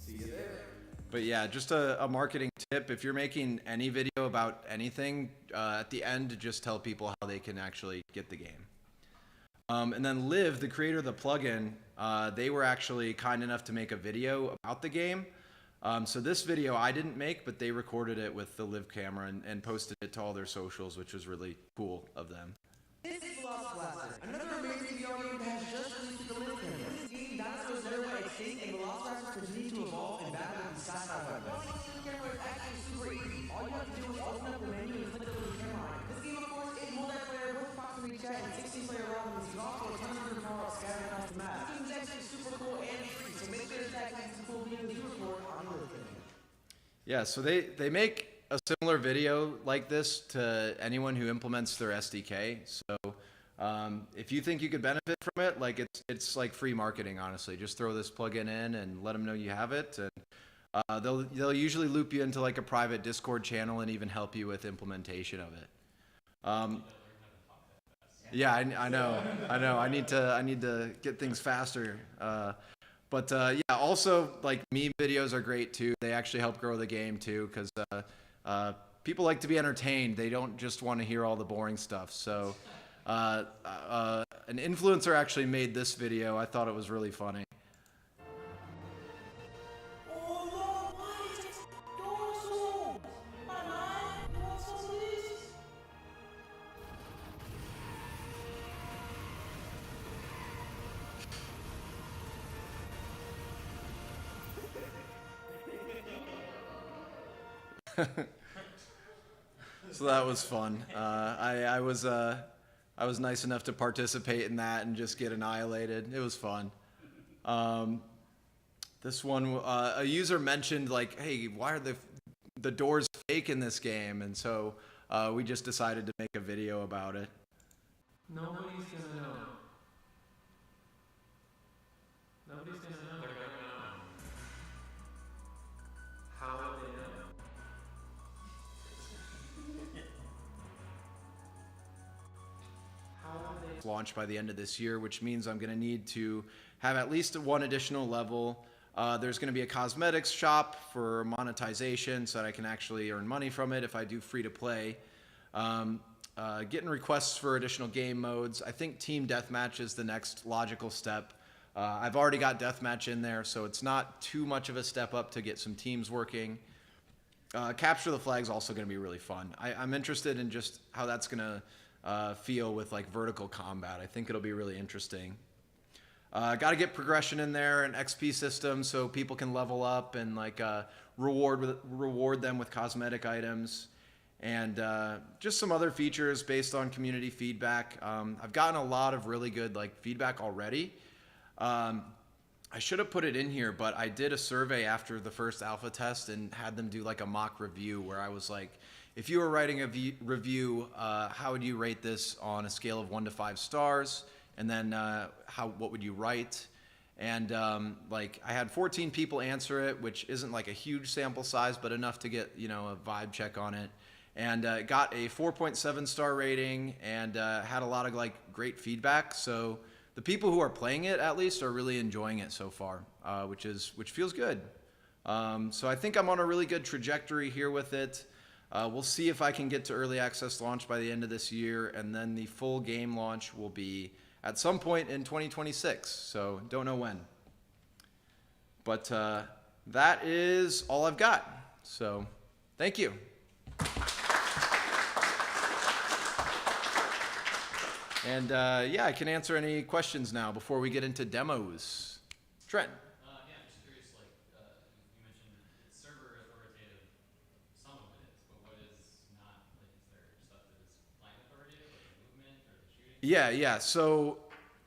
Speaker 4: See you there.
Speaker 3: But yeah, just a marketing tip. If you're making any video about anything, at the end, just tell people how they can actually get the game. And then Liv, the creator of the plugin, they were actually kind enough to make a video about the game. So this video I didn't make, but they recorded it with the Liv camera and posted it to all their socials, which was really cool of them.
Speaker 8: This is VELOCIBLASTER, another amazing VR game that has just released the Live camera. This game, dinosaurs never went extinct, and VELOCIBLASTER continue to evolve and battle with these sci-fi weapons. Mounting the camera is actually super easy. All you have to do is open up the menu and click the little camera icon. This game, of course, is multiplayer with proximity chat and 16-player rounds. There's also a ton of different power-ups scattered across the map. This game is actually super cool and free, so make sure to tag some cool videos you record on your Live camera.
Speaker 3: Yeah, so they make a similar video like this to anyone who implements their SDK. So if you think you could benefit from it, like it's like free marketing, honestly. Just throw this plugin in and let them know you have it, and they'll usually loop you into like a private Discord channel and even help you with implementation of it. Yeah, I know. I need to get things faster. But yeah, also like meme videos are great too. They actually help grow the game too, because people like to be entertained. They don't just want to hear all the boring stuff. So an influencer actually made this video. I thought it was really funny. So that was fun. I was nice enough to participate in that and just get annihilated. It was fun. This one, a user mentioned like, "Hey, why are the doors fake in this game?" And so we just decided to make a video about it.
Speaker 8: Nobody's gonna know. Nobody's gonna know.
Speaker 5: They're gonna know.
Speaker 8: How would they know? How would they?
Speaker 3: Launch by the end of this year, which means I'm going to need to have at least one additional level. There's going to be a cosmetics shop for monetization so that I can actually earn money from it if I do free to play. Getting requests for additional game modes. I think team deathmatch is the next logical step. I've already got deathmatch in there, so it's not too much of a step up to get some teams working. Capture the flag is also going to be really fun. I'm interested in just how that's going to feel with like vertical combat. I think it'll be really interesting. Got to get progression in there and XP system so people can level up and like reward them with cosmetic items, and just some other features based on community feedback. I've gotten a lot of really good like feedback already. I should have put it in here, but I did a survey after the first alpha test and had them do like a mock review where I was like, if you were writing a review, how would you rate this on a scale of 1 to 5 stars? And then what would you write? And like I had 14 people answer it, which isn't like a huge sample size, but enough to get, you know, a vibe check on it. And got a 4.7 star rating and had a lot of like great feedback. So the people who are playing it at least are really enjoying it so far, which feels good. So I think I'm on a really good trajectory here with it. We'll see if I can get to early access launch by the end of this year, and then the full game launch will be at some point in 2026. So don't know when. But that is all I've got. So thank you. And yeah, I can answer any questions now before we get into demos. Trent.
Speaker 9: Yeah, I'm just curious, like, you mentioned it's server authoritative, some of it is, but what is not? Like, is there stuff that is client authoritative, like the movement or the shooting?
Speaker 3: Yeah. So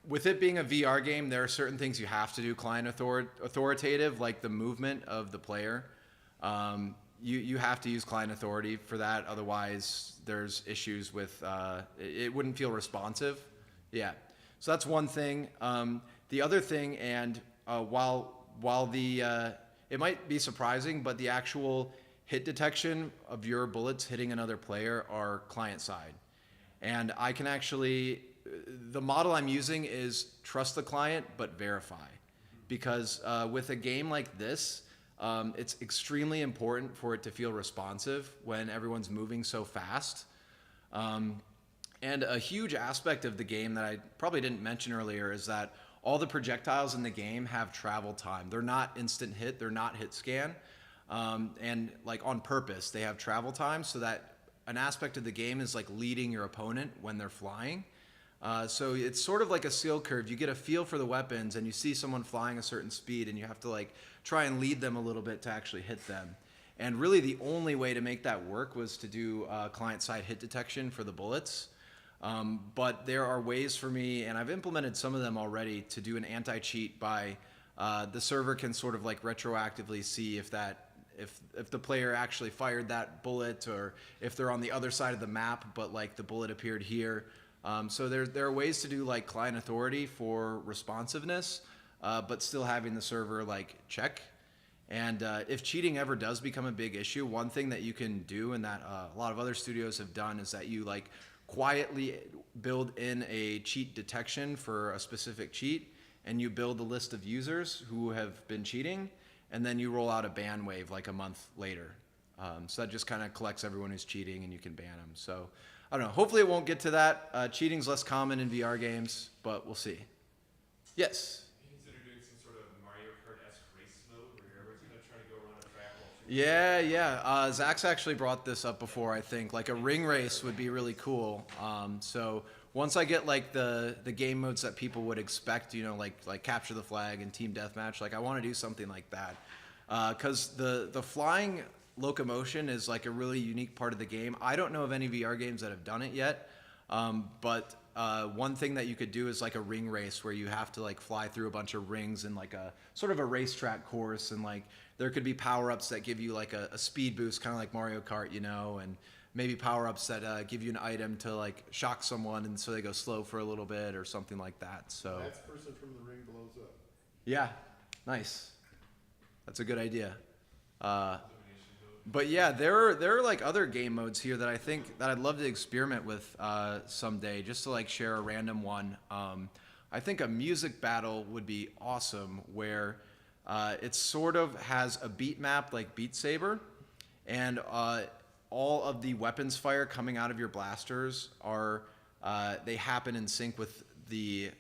Speaker 3: with it being a VR game, there are certain things you have to do client authoritative, like the movement of the player. You have to use client authority for that, otherwise there's issues with it wouldn't feel responsive. Yeah, so that's one thing. The other thing, and while the it might be surprising, but the actual hit detection of your bullets hitting another player are client side, and I can actually, the model I'm using is trust the client but verify, because with a game like this, it's extremely important for it to feel responsive when everyone's moving so fast. And a huge aspect of the game that I probably didn't mention earlier is that all the projectiles in the game have travel time. They're not instant hit, they're not hit scan. And like on purpose, they have travel time so that an aspect of the game is like leading your opponent when they're flying. So it's sort of like a seal curve. You get a feel for the weapons and you see someone flying a certain speed and you have to like try and lead them a little bit to actually hit them. And really the only way to make that work was to do client-side hit detection for the bullets. But there are ways for me, and I've implemented some of them already, to do an anti-cheat by the server can sort of like retroactively see if the player actually fired that bullet, or if they're on the other side of the map but like the bullet appeared here. So there are ways to do like client authority for responsiveness, but still having the server like check. And if cheating ever does become a big issue, one thing that you can do, and that a lot of other studios have done, is that you like quietly build in a cheat detection for a specific cheat, and you build a list of users who have been cheating, and then you roll out a ban wave like a month later. So that just kind of collects everyone who's cheating and you can ban them. So I don't know, hopefully it won't get to that. Cheating's less common in VR games, but we'll see. Yes?
Speaker 5: Consider doing some sort of Mario Kart-esque race mode where everyone's going to try to go around a track while shooting.
Speaker 3: Yeah. Zach's actually brought this up before, I think. Like a ring race would be really cool. So once I get like the game modes that people would expect, you know, like capture the flag and team deathmatch, like I want to do something like that. Because the flying locomotion is like a really unique part of the game. I don't know of any VR games that have done it yet, but one thing that you could do is like a ring race where you have to like fly through a bunch of rings in like a sort of a racetrack course, and like there could be power-ups that give you like a speed boost, kind of like Mario Kart, you know, and maybe power-ups that give you an item to like shock someone and so they go slow for a little bit or something like that. So
Speaker 10: Last person from the ring blows up.
Speaker 3: yeah, nice. That's a good idea. But yeah, there are like other game modes here that I think that I'd love to experiment with someday, just to like share a random one. I think a music battle would be awesome, where it sort of has a beat map like Beat Saber, and all of the weapons fire coming out of your blasters are they happen in sync with the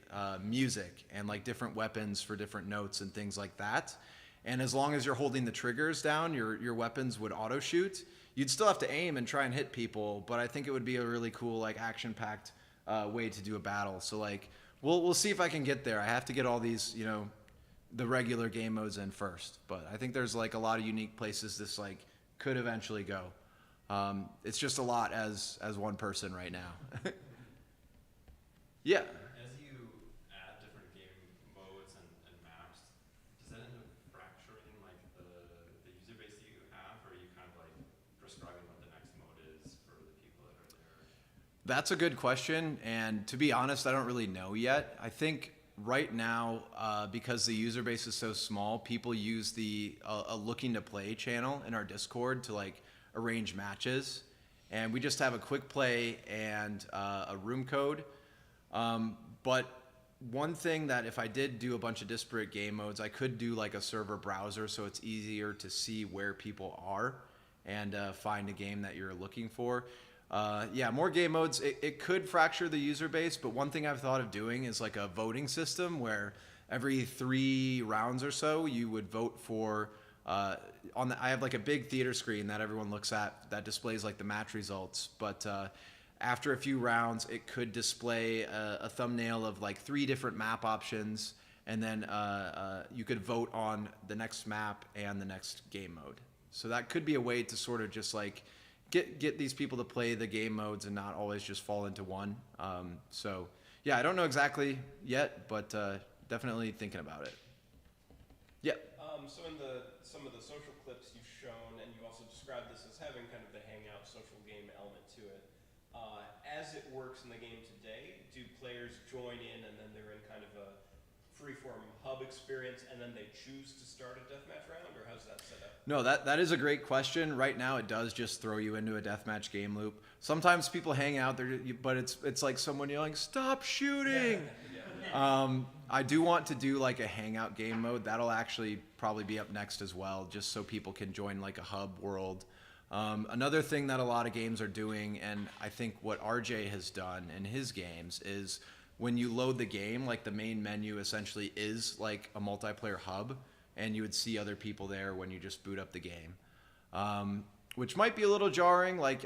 Speaker 3: music, and like different weapons for different notes and things like that. And as long as you're holding the triggers down, your weapons would auto shoot. You'd still have to aim and try and hit people, but I think it would be a really cool, like action-packed way to do a battle. So like, we'll see if I can get there. I have to get all these, you know, the regular game modes in first. But I think there's like a lot of unique places this like could eventually go. It's just a lot as one person right now. Yeah.
Speaker 5: As you add different game modes and maps, does that end up fracturing like the user base that you have, or are you kind of like prescribing what the next mode is for the people that are there?
Speaker 3: That's a good question, and to be honest, I don't really know yet. I think right now, because the user base is so small, people use the a looking to play channel in our Discord to like arrange matches, and we just have a quick play and a room code. But one thing that if I did do a bunch of disparate game modes, I could do like a server browser, so it's easier to see where people are and find a game that you're looking for. Yeah, more game modes. It could fracture the user base, but one thing I've thought of doing is like a voting system where every 3 rounds or so you would vote for. I have like a big theater screen that everyone looks at that displays like the match results, but after a few rounds, it could display a thumbnail of like 3 different map options, and then you could vote on the next map and the next game mode. So that could be a way to sort of just like get these people to play the game modes and not always just fall into one. So yeah, I don't know exactly yet, but definitely thinking about it. Yeah.
Speaker 7: So in some of the social clips you've shown, and you also described this as having kind of the hangout social game element to it. As it works in the game today, do players join in and then they're in kind of a freeform hub experience and then they choose to start a deathmatch round, or how's that set up?
Speaker 3: No, that is a great question. Right now, it does just throw you into a deathmatch game loop. Sometimes people hang out there, but it's like someone yelling, "Stop shooting!" I do want to do like a hangout game mode. That'll actually probably be up next as well, just so people can join like a hub world. Another thing that a lot of games are doing, and I think what RJ has done in his games, is when you load the game, like the main menu essentially is like a multiplayer hub, and you would see other people there when you just boot up the game, which might be a little jarring. Like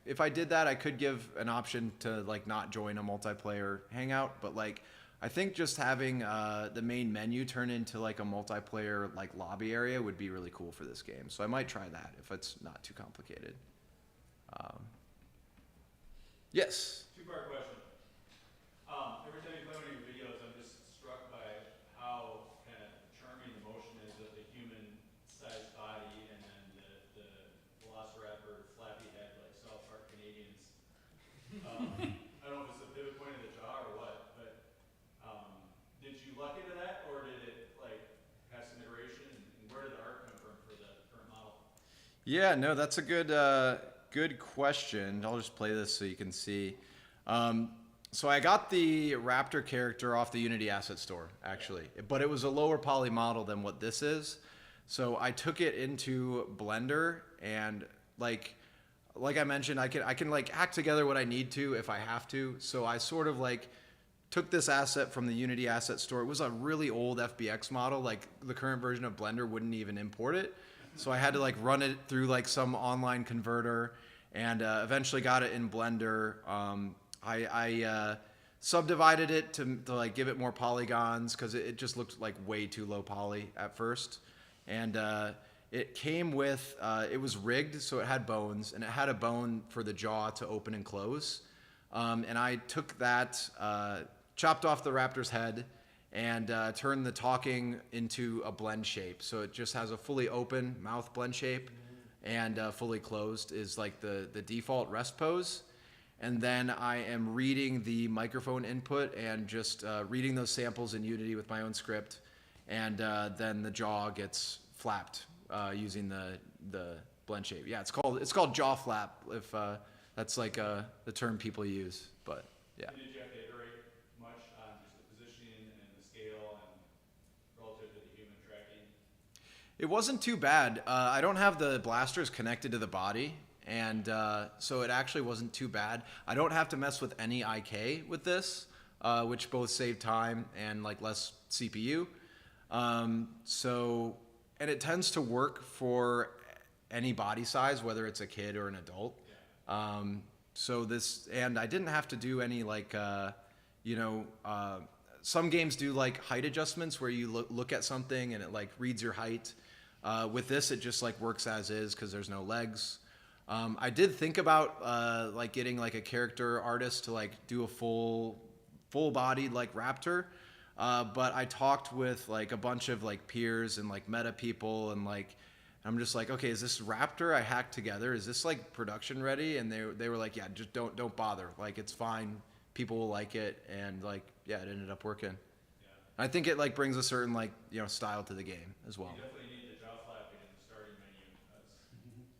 Speaker 3: if I did that, I could give an option to like not join a multiplayer hangout, but like I think just having the main menu turn into like a multiplayer like lobby area would be really cool for this game. So I might try that if it's not too complicated. Yes.
Speaker 1: Two-part question. Every time you play one of your videos, I'm just struck by how kind of charming the motion is of the human-sized body and then the velociraptor flappy head like South Park Canadians. I don't know if it's a pivot point of the jaw or what, but did you luck into that, or did it like have some iteration, and where did the art come from for the current model?
Speaker 3: Yeah, no, that's a good question. I'll just play this so you can see. So I got the Raptor character off the Unity Asset Store, actually, but it was a lower poly model than what this is. So I took it into Blender, and like I mentioned, I can like hack together what I need to if I have to. So I sort of like took this asset from the Unity Asset Store. It was a really old FBX model. Like the current version of Blender wouldn't even import it. So I had to like run it through like some online converter, and eventually got it in Blender. I subdivided it to like give it more polygons because it just looked like way too low poly at first. And it came with, it was rigged, so it had bones, and it had a bone for the jaw to open and close. And I took that, chopped off the raptor's head, and turned the talking into a blend shape. So it just has a fully open mouth blend shape, and fully closed is like the default rest pose. And then I am reading the microphone input and just reading those samples in Unity with my own script, and then the jaw gets flapped using the blend shape. Yeah, it's called jaw flap, if that's like the term people use. But yeah.
Speaker 1: Did you have to iterate much on just the positioning and the scale and relative to the human tracking?
Speaker 3: It wasn't too bad. I don't have the blasters connected to the body, and so it actually wasn't too bad. I don't have to mess with any IK with this, which both save time and like less CPU. And it tends to work for any body size, whether it's a kid or an adult. And I didn't have to do any like, some games do like height adjustments where you look at something and it like reads your height. With this, it just like works as is because there's no legs. I did think about like getting like a character artist to like do a full bodied like raptor. But I talked with like a bunch of like peers and like meta people, and like I'm just like, okay, is this raptor I hacked together? Is this like production ready? And they were like, yeah, just don't bother. Like it's fine. People will like it, and like yeah, it ended up working.
Speaker 1: Yeah,
Speaker 3: I think it like brings a certain like, you know, style to the game as well.
Speaker 1: You definitely need the jaw flapping in the starting menu.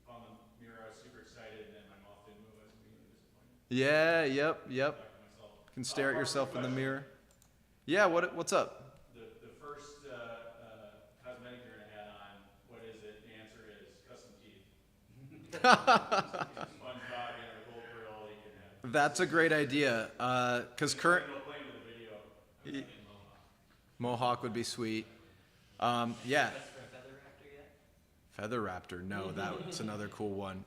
Speaker 1: On the mirror, I was super excited, and then my mouth didn't move. I was immediately disappointed.
Speaker 3: Yeah, yep.
Speaker 1: Back to myself.
Speaker 3: You can stare at yourself in the
Speaker 1: Question.
Speaker 3: mirror. Yeah, what's up?
Speaker 1: The first cosmetic you're gonna add on, what is it? The answer is custom teeth. SpongeBob and a gold grill you can have.
Speaker 3: That's a great idea. Cause current
Speaker 1: No claim to the video.
Speaker 3: Mohawk would be sweet. Yeah. Feather Raptor, no, that's another cool one.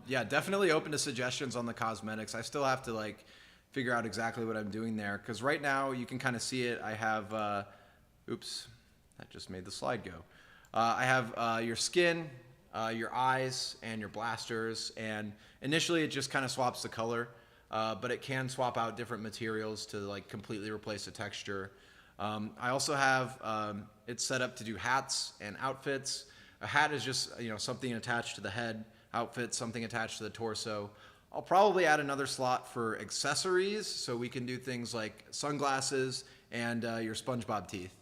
Speaker 3: Yeah, definitely open to suggestions on the cosmetics. I still have to like figure out exactly what I'm doing there, because right now you can kind of see it. I have, oops, that just made the slide go. I have your skin, your eyes, and your blasters, and initially it just kind of swaps the color, but it can swap out different materials to like completely replace the texture. I also have it set up to do hats and outfits. A hat is just, you know, something attached to the head. Outfit, something attached to the torso. I'll probably add another slot for accessories, so we can do things like sunglasses and your SpongeBob teeth.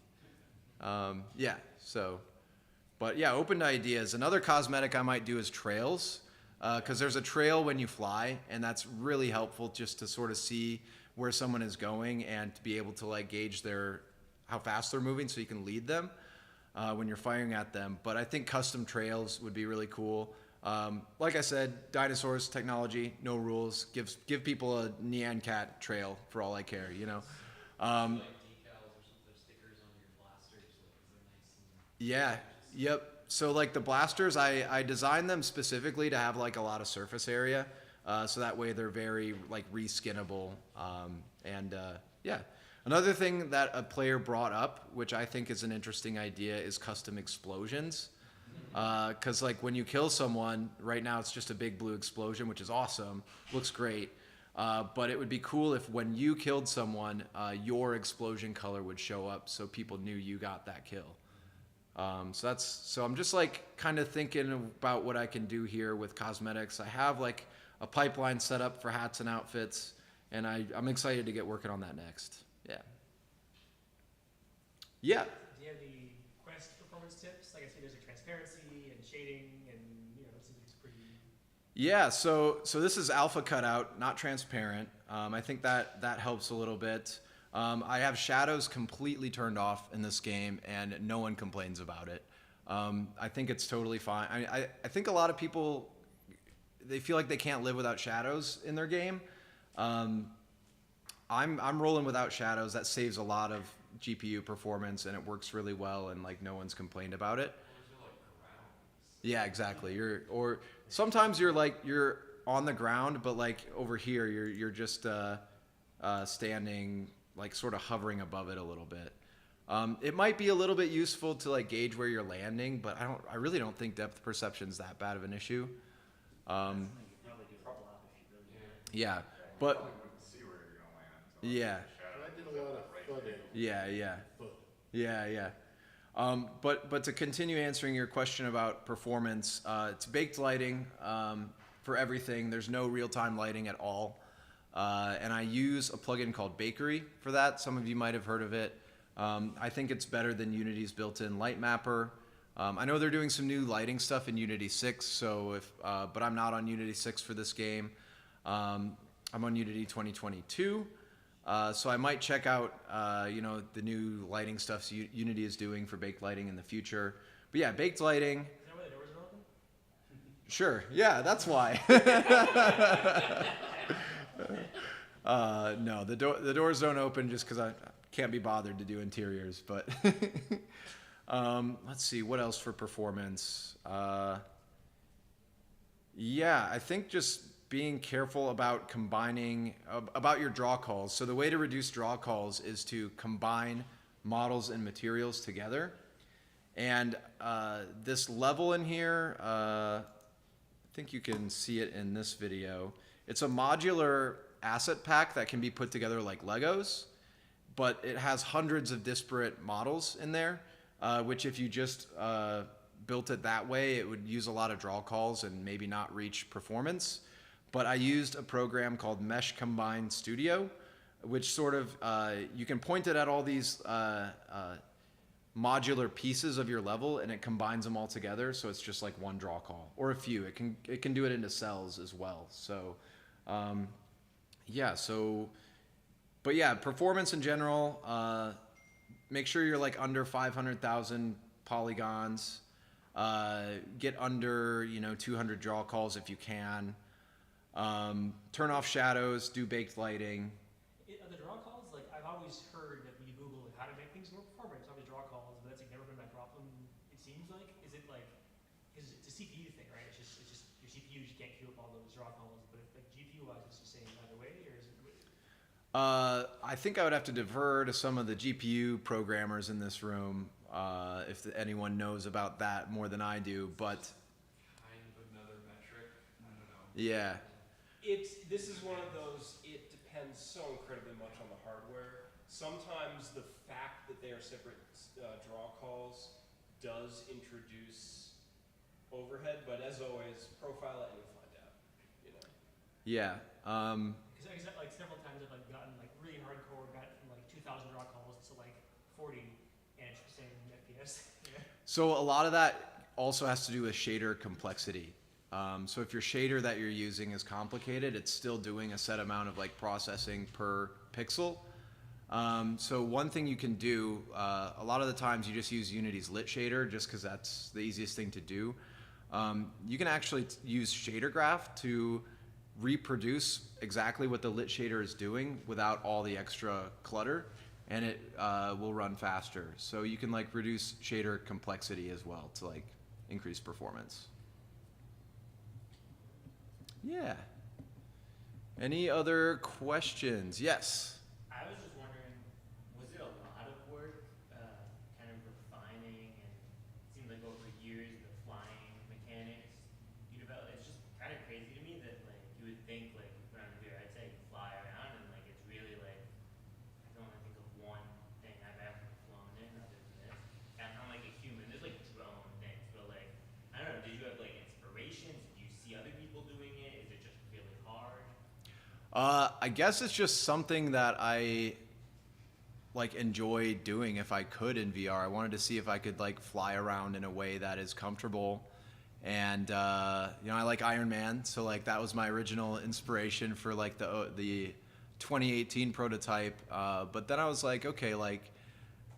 Speaker 3: Yeah, so, but yeah, open to ideas. Another cosmetic I might do is trails, because there's a trail when you fly, and that's really helpful just to sort of see where someone is going and to be able to like gauge how fast they're moving, so you can lead them when you're firing at them. But I think custom trails would be really cool. Like I said, dinosaurs, technology, no rules. Give people a Nyan Cat trail for all I care, you know.
Speaker 9: Like decals or something, stickers on your blasters, like is it nice and
Speaker 3: Yeah, yep. So like the blasters, I designed them specifically to have like a lot of surface area, so that way they're very like reskinnable. Yeah. Another thing that a player brought up, which I think is an interesting idea, is custom explosions. Because like when you kill someone, right now it's just a big blue explosion, which is awesome, looks great. But it would be cool if when you killed someone, your explosion color would show up, so people knew you got that kill. So I'm just like kind of thinking about what I can do here with cosmetics. I have like a pipeline set up for hats and outfits, and I'm excited to get working on that next. Yeah. Yeah.
Speaker 2: Do you have any Quest performance tips? Like I see there's like transparency and shading and, you know, it seems like it's pretty...
Speaker 3: Yeah, so this is alpha cutout, not transparent. I think that helps a little bit. I have shadows completely turned off in this game, and no one complains about it. I think it's totally fine. I think a lot of people, they feel like they can't live without shadows in their game. I'm rolling without shadows. That saves a lot of GPU performance, and it works really well, and like no one's complained about it. Yeah, exactly. Or sometimes you're on the ground, but like over here you're just standing, like sort of hovering above it a little bit. It might be a little bit useful to like gauge where you're landing, but I really don't think depth perception's that bad of an issue. Yeah, but yeah.
Speaker 10: I did a lot of flooding.
Speaker 3: Yeah. But to continue answering your question about performance, it's baked lighting for everything. There's no real-time lighting at all. And I use a plugin called Bakery for that. Some of you might have heard of it. I think it's better than Unity's built-in light mapper. I know they're doing some new lighting stuff in Unity 6, but I'm not on Unity 6 for this game. I'm on Unity 2022. So I might check out, the new lighting stuff Unity is doing for baked lighting in the future. But yeah, baked lighting.
Speaker 2: Is that why the doors are open?
Speaker 3: Sure. Yeah, that's why. No, the doors don't open just because I can't be bothered to do interiors. But let's see, what else for performance? Yeah, I think just being careful about combining, about your draw calls. So the way to reduce draw calls is to combine models and materials together. And this level in here, I think you can see it in this video. It's a modular asset pack that can be put together like Legos, but it has hundreds of disparate models in there, which if you just built it that way, it would use a lot of draw calls and maybe not reach performance. But I used a program called Mesh Combine Studio, which sort of you can point it at all these modular pieces of your level, and it combines them all together, so it's just like one draw call or a few. It can do it into cells as well. So yeah. So, but yeah, performance in general. Make sure you're like under 500,000 polygons. Get under 200 draw calls if you can. Turn off shadows. Do baked lighting.
Speaker 2: The draw calls, like I've always heard that when you Google like, how to make things more performant, it's always draw calls, but that's like never been my problem. It seems like, is it like, because it's a CPU thing, right? It's just your CPU just can't queue up all those draw calls, but if, like GPU wise, it's the same either way, or is it?
Speaker 3: I think I would have to defer to some of the GPU programmers in this room if anyone knows about that more than I do. But
Speaker 5: Kind of another metric. I don't know.
Speaker 3: yeah,
Speaker 7: This is one of those, it depends so incredibly much on the hardware. Sometimes the fact that they are separate draw calls does introduce overhead, but as always, profile it and you'll find out.
Speaker 3: yeah.
Speaker 2: Because I guess like several times I've like gotten like really hardcore, got from like 2,000 draw calls to like 40, and it's the same FPS.
Speaker 3: So a lot of that also has to do with shader complexity. So if your shader that you're using is complicated, it's still doing a set amount of like processing per pixel. So one thing you can do, a lot of the times you just use Unity's lit shader just because that's the easiest thing to do. You can actually use shader graph to reproduce exactly what the lit shader is doing without all the extra clutter, and it will run faster. So you can like reduce shader complexity as well to like increase performance. Yeah. Any other questions? Yes.
Speaker 6: I was just wondering, was it a lot of work, kind of refining, and it seems like over years the flying mechanics you develop? It's just kind of crazy to me that like you would think like around here, I'd say you fly around and like it's really like I can only think of one thing I've ever flown in other than this. And I'm like a human. There's like drone things, but like I don't know. Did you have like inspirations? Did you see other people doing it? Is it just really hard?
Speaker 3: I guess it's just something that I like enjoy doing if I could in VR. I wanted to see if I could like fly around in a way that is comfortable. And I like Iron Man, so like that was my original inspiration for like the 2018 prototype. But then I was like, okay, like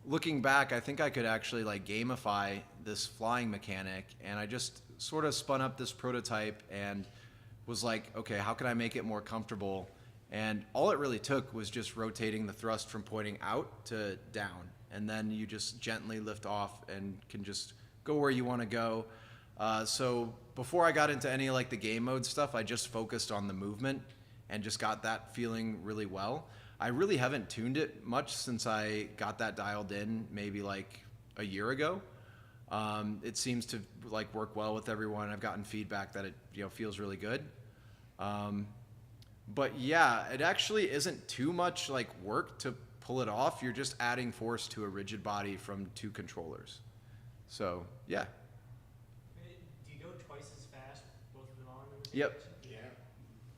Speaker 3: looking back, I think I could actually like gamify this flying mechanic, and I just sort of spun up this prototype and was like, okay, how can I make it more comfortable? And all it really took was just rotating the thrust from pointing out to down, and then you just gently lift off and can just go where you want to go. So before I got into any like the game mode stuff, I just focused on the movement and just got that feeling really well. I really haven't tuned it much since I got that dialed in maybe like a year ago. It seems to like work well with everyone. I've gotten feedback that it feels really good. But yeah, it actually isn't too much like work to pull it off. You're just adding force to a rigid body from two controllers. So yeah.
Speaker 2: Do you go twice as fast, both of them on? In the same
Speaker 3: Yep.
Speaker 2: direction?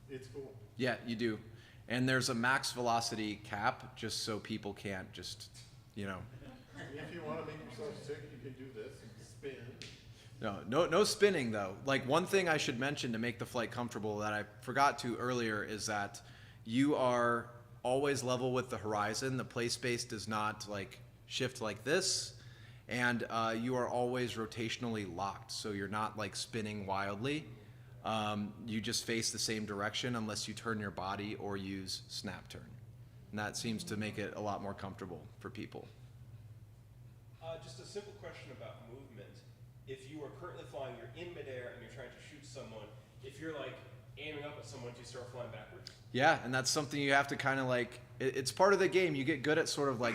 Speaker 10: Yeah, it's cool.
Speaker 3: Yeah, you do. And there's a max velocity cap just so people can't just,
Speaker 10: If you want to make yourself sick, you can do this and spin.
Speaker 3: No spinning though. Like one thing I should mention to make the flight comfortable that I forgot to earlier is that you are always level with the horizon. The play space does not like shift like this, and you are always rotationally locked. So you're not like spinning wildly. You just face the same direction unless you turn your body or use snap turn. And that seems to make it a lot more comfortable for people.
Speaker 7: Just a simple question about movement. If you are currently flying, you're in midair and you're trying to shoot someone, if you're like aiming up at someone, do you start flying backwards?
Speaker 3: Yeah, and that's something you have to kind of like, it's part of the game. You get good at sort of like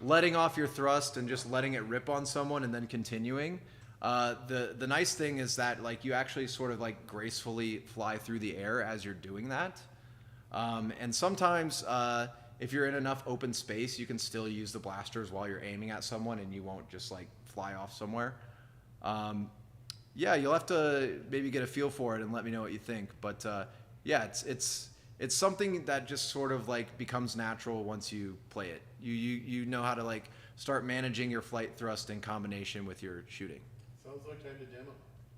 Speaker 3: letting off your thrust and just letting it rip on someone and then continuing. The nice thing is that like you actually sort of like gracefully fly through the air as you're doing that. And sometimes if you're in enough open space, you can still use the blasters while you're aiming at someone and you won't just like fly off somewhere. Yeah, you'll have to maybe get a feel for it and let me know what you think. But yeah, it's something that just sort of like becomes natural once you play it. You know how to like start managing your flight thrust in combination with your shooting.
Speaker 10: Sounds like time to demo.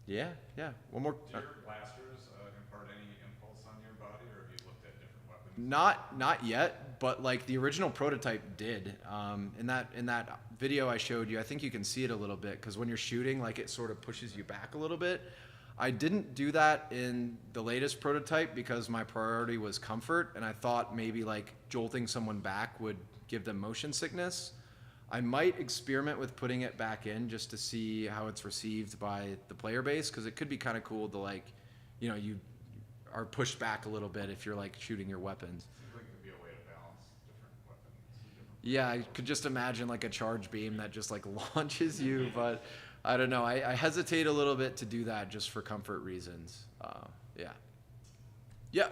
Speaker 3: Yeah, yeah. One more.
Speaker 11: Do your blasters impart any impulse on your body, or have you looked at different weapons?
Speaker 3: Not yet, but like the original prototype did. In that video I showed you, I think you can see it a little bit because when you're shooting, like it sort of pushes you back a little bit. I didn't do that in the latest prototype because my priority was comfort, and I thought maybe like jolting someone back would give them motion sickness. I might experiment with putting it back in just to see how it's received by the player base, because it could be kind of cool to like, you know, you are pushed back a little bit if you're like shooting your weapons.
Speaker 11: Seems like it could be a way to balance different weapons.
Speaker 3: Yeah, I could just imagine like a charge beam that just like launches you, but I don't know. I hesitate a little bit to do that just for comfort reasons. Yeah. Yeah.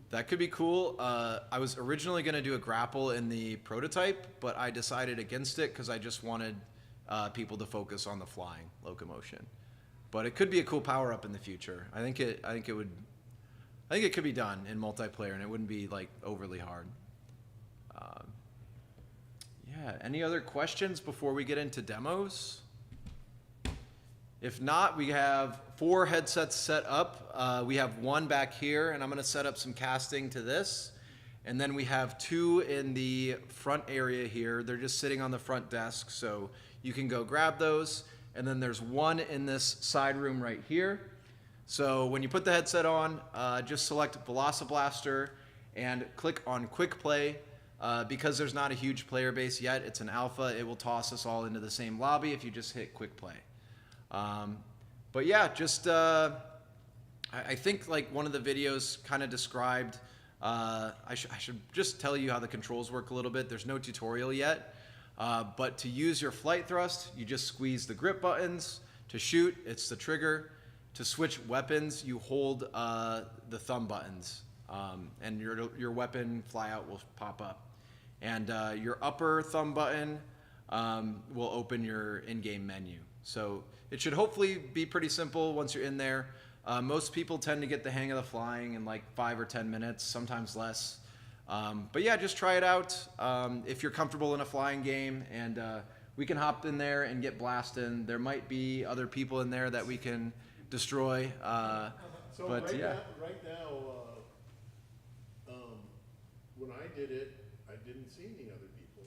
Speaker 3: That could be cool. I was originally going to do a grapple in the prototype, but I decided against it because I just wanted people to focus on the flying locomotion. But it could be a cool power up in the future. I think it could be done in multiplayer, and it wouldn't be like overly hard. Yeah. Any other questions before we get into demos? If not, we have 4 headsets set up. We have one back here, and I'm going to set up some casting to this. And then we have 2 in the front area here. They're just sitting on the front desk, so you can go grab those. And then there's 1 in this side room right here. So when you put the headset on, just select VELOCIBLASTER and click on Quick Play. Because there's not a huge player base yet, it's an alpha, it will toss us all into the same lobby if you just hit Quick Play. But yeah, just I think like one of the videos kind of described, I should just tell you how the controls work a little bit. There's no tutorial yet, but to use your flight thrust, you just squeeze the grip buttons. To shoot, it's the trigger. To switch weapons, you hold the thumb buttons, and your weapon flyout will pop up. And your upper thumb button will open your in-game menu. So it should hopefully be pretty simple once you're in there. Most people tend to get the hang of the flying in like 5 or 10 minutes, sometimes less. But yeah, just try it out if you're comfortable in a flying game, and we can hop in there and get blasting. There might be other people in there that we can destroy.
Speaker 10: So
Speaker 3: but
Speaker 10: right
Speaker 3: yeah.
Speaker 10: Right now, when I did it, I didn't see any other people.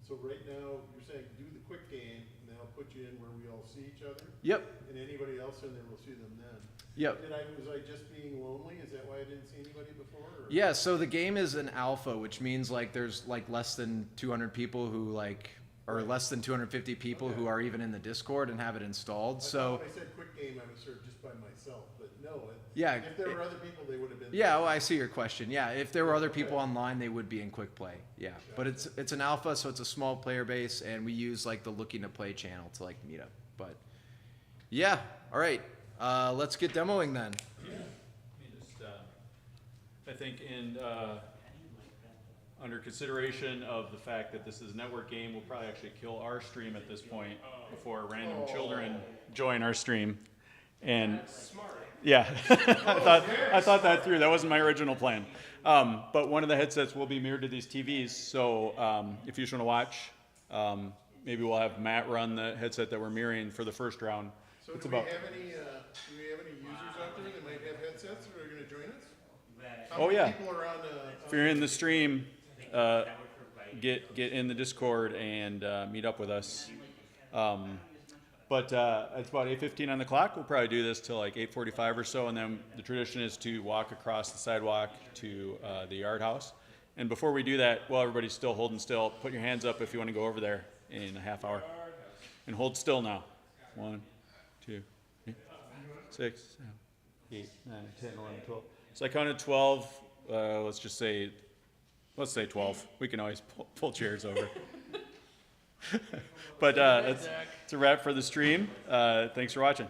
Speaker 10: So right now, you're saying do the quick game, and then I'll put you in where we all see each other?
Speaker 3: Yep.
Speaker 10: And anybody else in there will see them then?
Speaker 3: Yep.
Speaker 10: Was I just being lonely? Is that why I didn't see anybody before? Or?
Speaker 3: Yeah, so the game is an alpha, which means like there's like less than 200 people who like, or less than 250 people who are even in the Discord and have it installed.
Speaker 10: I
Speaker 3: So
Speaker 10: thought when I said quick game, I was sort of just by myself, but no.
Speaker 3: yeah.
Speaker 10: If there were other people, they would have been.
Speaker 3: Yeah, well, I see your question. Yeah, if there were other people online, they would be in quick play. Yeah, but it's an alpha, so it's a small player base, and we use like the looking to play channel to like meet up. But yeah, all right, let's get demoing then.
Speaker 1: I think under consideration of the fact that this is a network game, we'll probably actually kill our stream at this point before random children join our stream. And yeah, I thought that through. That wasn't my original plan. But one of the headsets will be mirrored to these TVs. So if you just want to watch, maybe we'll have Matt run the headset that we're mirroring for the first round.
Speaker 10: So do we have any users out there that might have headsets that are going to join us? How many people are on
Speaker 1: if you're in the stream, get in the Discord and meet up with us. But it's about 8:15 on the clock. We'll probably do this till like 8:45 or so, and then the tradition is to walk across the sidewalk to the yard house. And before we do that, while everybody's still holding still, put your hands up if you want to go over there in a half hour. And hold still now. 1, 2, 3, 6, 7, 8, 9, 10, 11, 12. So I counted 12. Let's say 12. We can always pull chairs over. But it's a wrap for the stream. Thanks for watching.